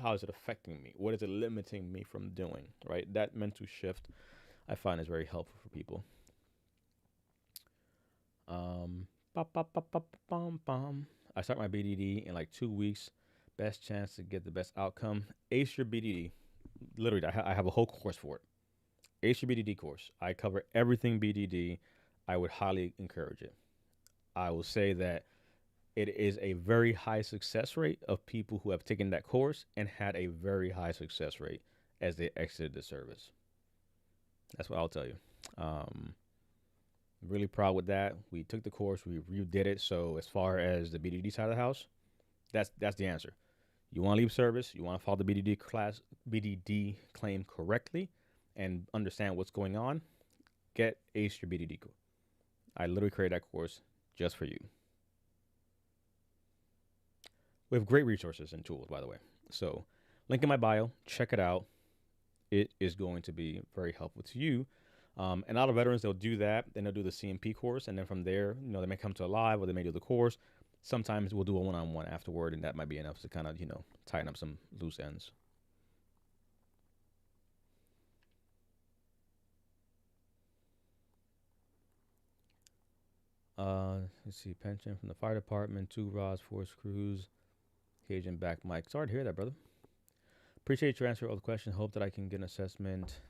How is it affecting me? What is it limiting me from doing, right? That mental shift I find is very helpful for people. I start my BDD in like 2 weeks. Best chance to get the best outcome. Ace Your BDD. Literally, I have a whole course for it. Ace Your BDD course. I cover everything BDD. I would highly encourage it. I will say that it is a very high success rate of people who have taken that course and had a very high success rate as they exited the service. That's what I'll tell you. Really proud with that. We took the course, we redid it. So as far as the BDD side of the house, that's the answer. You want to leave service, you want to follow the BDD claim correctly and understand what's going on, get Ace Your BDD course. I literally created that course just for you. We have great resources and tools, by the way. So, link in my bio. Check it out. It is going to be very helpful to you. And a lot of veterans, they'll do that. Then they'll do the C&P course. And then from there, they may come to a live or they may do the course. Sometimes we'll do a one-on-one afterward, and that might be enough to kind of, tighten up some loose ends. Let's see. Pension from the fire department, 2 rods, 4 screws, cage and back mic. Sorry to hear that, brother. Appreciate your answer all the questions. Hope that I can get an assessment.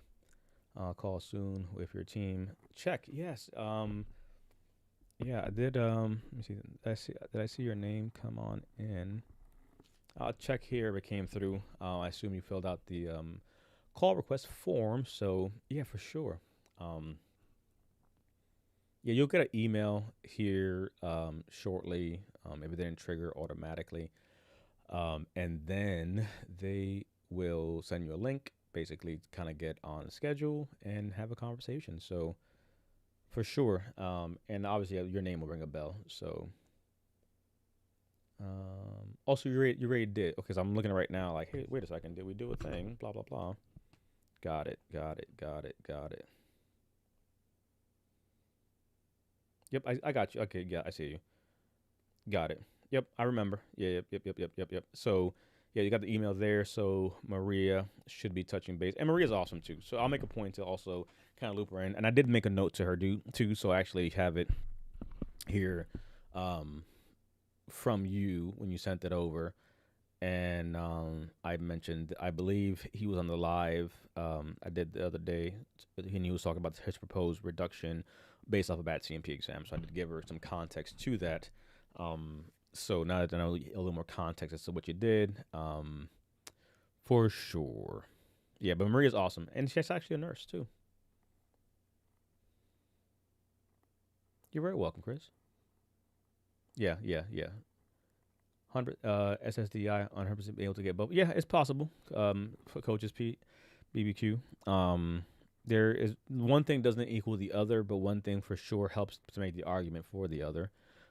Call soon with your team. Check. Yes. Yeah, I did. Let me see. Did I see your name come on in? I'll check here if it came through. I assume you filled out the call request form. So yeah, for sure. Um, yeah, you'll get an email here shortly if it didn't trigger automatically. And then they will send you a link, basically, to kind of get on the schedule and have a conversation. So for sure. And obviously, your name will ring a bell. So also, you already did. Okay, so I'm looking right now, like, hey, wait a second, did we do a thing? Blah blah blah. Got it. Got it. Got it. Got it. Yep, I got you. Okay, yeah, I see you. Got it. Yep, I remember. Yeah, yep. So, yeah, you got the email there. So Maria should be touching base, and Maria's awesome too. So I'll make a point to also kind of loop her in, and I did make a note to her too. So I actually have it here um, from you when you sent it over, and I mentioned I believe he was on the live I did the other day, and he was talking about his proposed reduction based off of that C&P exam. So I did give her some context to that. So now that I know a little more context as to what you did, for sure. Yeah, but Maria's awesome, and she's actually a nurse too. You're very welcome, Chris. Yeah. 100 SSDI 100% be able to get both. Yeah, it's possible. For coaches P BBQ. There is one thing doesn't equal the other, but one thing for sure helps to make the argument for the other.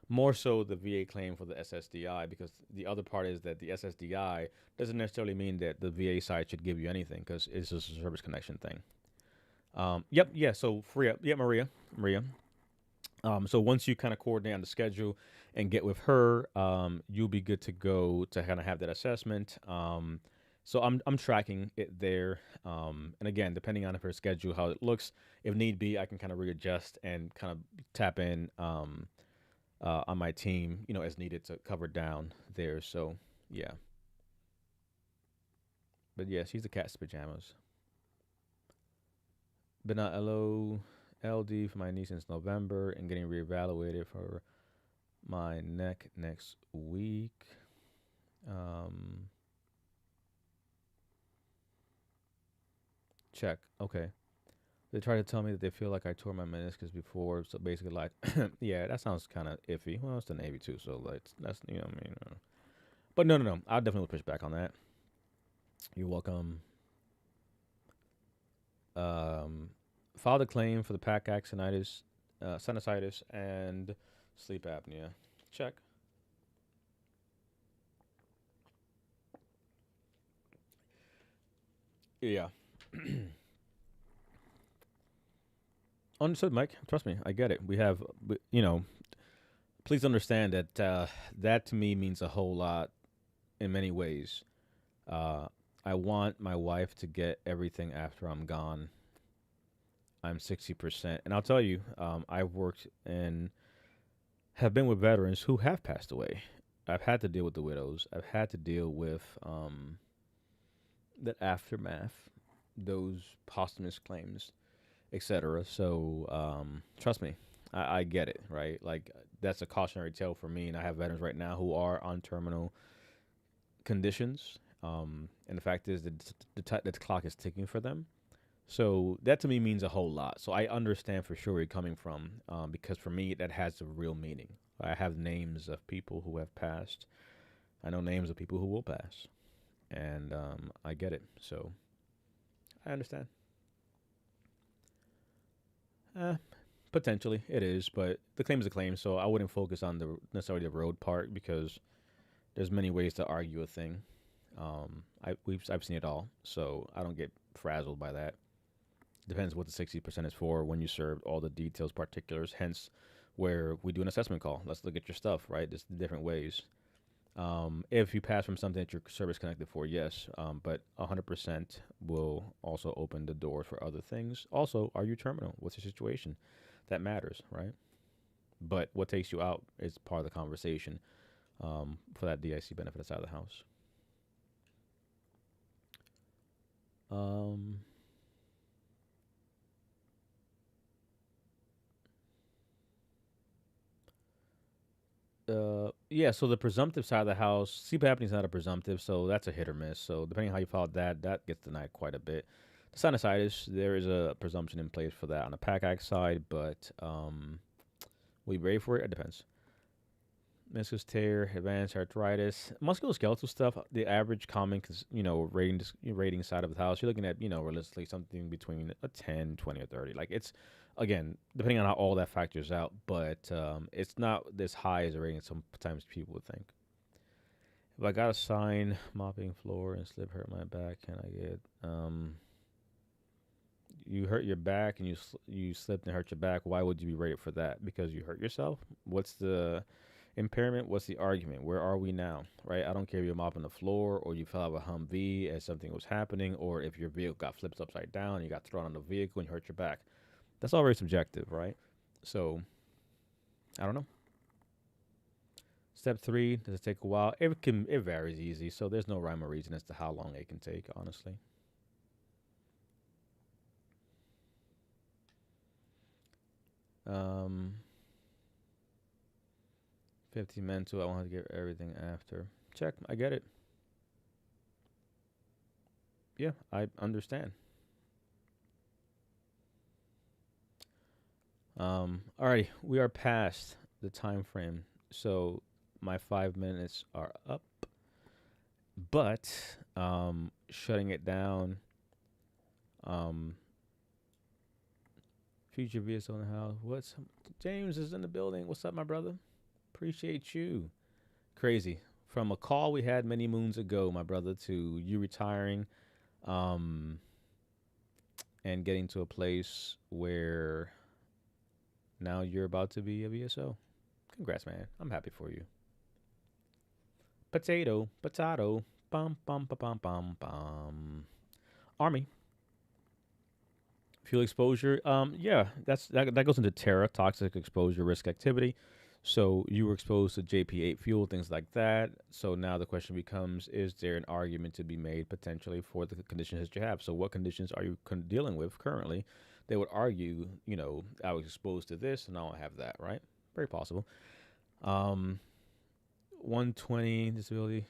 More so the VA claim for the SSDI, because the other part is that the SSDI doesn't necessarily mean that the VA side should give you anything, because it's just a service connection thing. Yep, yeah. So Maria, yeah, Maria. So once you kind of coordinate on the schedule and get with her, you'll be good to go to kind of have that assessment. So I'm tracking it there. And again, depending on her schedule, how it looks, if need be, I can kind of readjust and kind of tap in on my team, as needed to cover down there. So yeah, but yeah, she's the cat's pajamas. Been on LD for my knee since November and getting reevaluated for my neck next week. Um, check. Okay. They try to tell me that they feel like I tore my meniscus before, so basically, like, yeah, that sounds kind of iffy. Well, it's the Navy too, so like, that's what I mean. But no. I'll definitely push back on that. You're welcome. Um, Filed a claim for the pack acinitis, sinusitis, and sleep apnea. Check. Yeah. Understood, Mike. Trust me, I get it. We have, please understand that that to me means a whole lot in many ways. Uh, I want my wife to get everything after I'm gone. I'm 60%. And I'll tell you, I've worked and have been with veterans who have passed away. I've had to deal with the widows. I've had to deal with the aftermath, those posthumous claims, etc. So trust me, I get it, right? Like that's a cautionary tale for me, and I have veterans right now who are on terminal conditions, and the fact is that the clock is ticking for them. So that to me means a whole lot. So I understand for sure where you're coming from, because for me that has a real meaning. I have names of people who have passed. I know names of people who will pass, and I get it. So I understand. Uh, Potentially it is, but the claim is a claim, so I wouldn't focus on the necessarily the road part because There's many ways to argue a thing. I've seen it all, so I don't get frazzled by that. Depends what the 60% is for when you served all the details, particulars. Hence, where we do an assessment call. Let's look at your stuff, right? There's different ways. If you pass from something that you're service connected for, yes, but 100% will also open the door for other things. Also, are you terminal? What's your situation? That matters, right? But what takes you out is part of the conversation for that DIC benefit outside of the house. Um, yeah, so the presumptive side of the house, sleep apnea is not a presumptive, so that's a hit or miss. So depending on how you file that, that gets denied quite a bit. The sinusitis, there is a presumption in place for that on the PAC Act side, but will you be ready for it? It depends. Meniscus tear, advanced arthritis, musculoskeletal stuff. The average common, rating side of the house, you're looking at realistically something between a 10, 20, or 30. Like it's again depending on how all that factors out, but it's not this high as a rating sometimes people would think. If I got a sign mopping floor and slip hurt my back, can I get you hurt your back and you slipped and hurt your back? Why would you be rated for that? Because you hurt yourself? What's the impairment? What's the argument? Where are we now? Right? I don't care if you're mopping the floor or you fell out of a Humvee as something was happening, or if your vehicle got flipped upside down and you got thrown on the vehicle and you hurt your back. That's all very subjective, right? So I don't know. Step three, does it take a while? It varies easy, so there's no rhyme or reason as to how long it can take, honestly. Um 50 mental, I want to get everything after. Check, I get it. Yeah, I understand. Alrighty, we are past the time frame, so my 5 minutes are up. But shutting it down. Um, future VSO in the house. What's James is in the building? What's up, my brother? Appreciate you. Crazy. From a call we had many moons ago, my brother, to you retiring, um, and getting to a place where now you're about to be a VSO. Congrats, man. I'm happy for you. Potato, potato, bum bum bum bum bum bum. Army fuel exposure. Yeah, that goes into Terra toxic exposure risk activity. So you were exposed to JP8 fuel, things like that. So now the question becomes: is there an argument to be made potentially for the conditions that you have? So what conditions are you dealing with currently? They would argue, I was exposed to this, and now I have that. Right? Very possible. Um, 120 disability.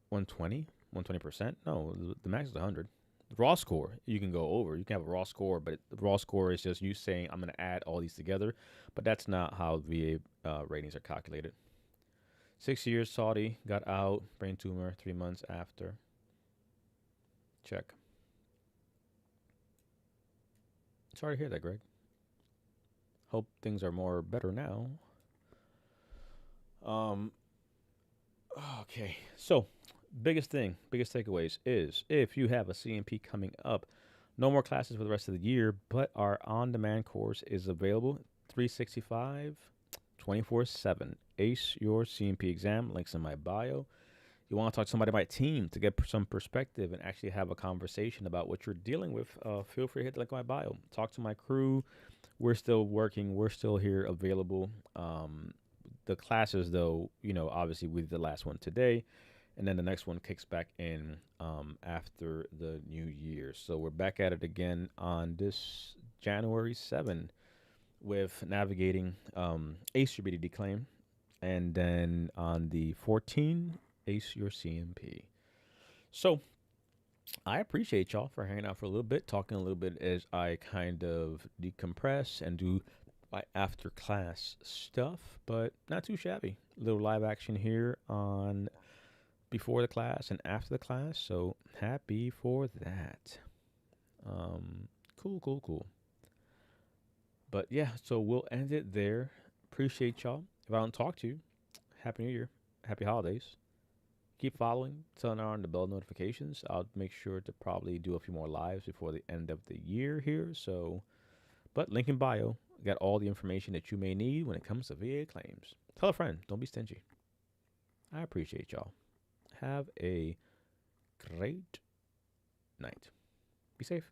120. 120%? No, the max is 100. Raw score you can go over. You can have a raw score, but the raw score is just you saying I'm going to add all these together, but that's not how VA ratings are calculated. 6 years Saudi, got out, brain tumor 3 months after. Check. Sorry to hear that, Greg. Hope things are more better now. Um. Okay, so biggest takeaways is if you have a C&P coming up, no more classes for the rest of the year, but our on-demand course is available 365, 24/7. Ace Your C&P Exam, links in my bio. You want to talk to somebody on my team to get some perspective and actually have a conversation about what you're dealing with, feel free to hit the link in my bio. Talk to my crew. We're still working. We're still here available. The classes, though, obviously we did the last one today, and then the next one kicks back in after the new year. So we're back at it again on this January 7 with navigating Ace Your BDD claim, and then on the 14, Ace Your C&P. So I appreciate y'all for hanging out for a little bit, talking a little bit as I kind of decompress and do my after class stuff, but not too shabby. A little live action here on before the class and after the class, so happy for that. Cool. But yeah, so we'll end it there. Appreciate y'all. If I don't talk to you, Happy New Year. Happy holidays. Keep following, turn on the bell notifications. I'll make sure to probably do a few more lives before the end of the year here. So, but link in bio. Got all the information that you may need when it comes to VA claims. Tell a friend. Don't be stingy. I appreciate y'all. Have a great night. Be safe.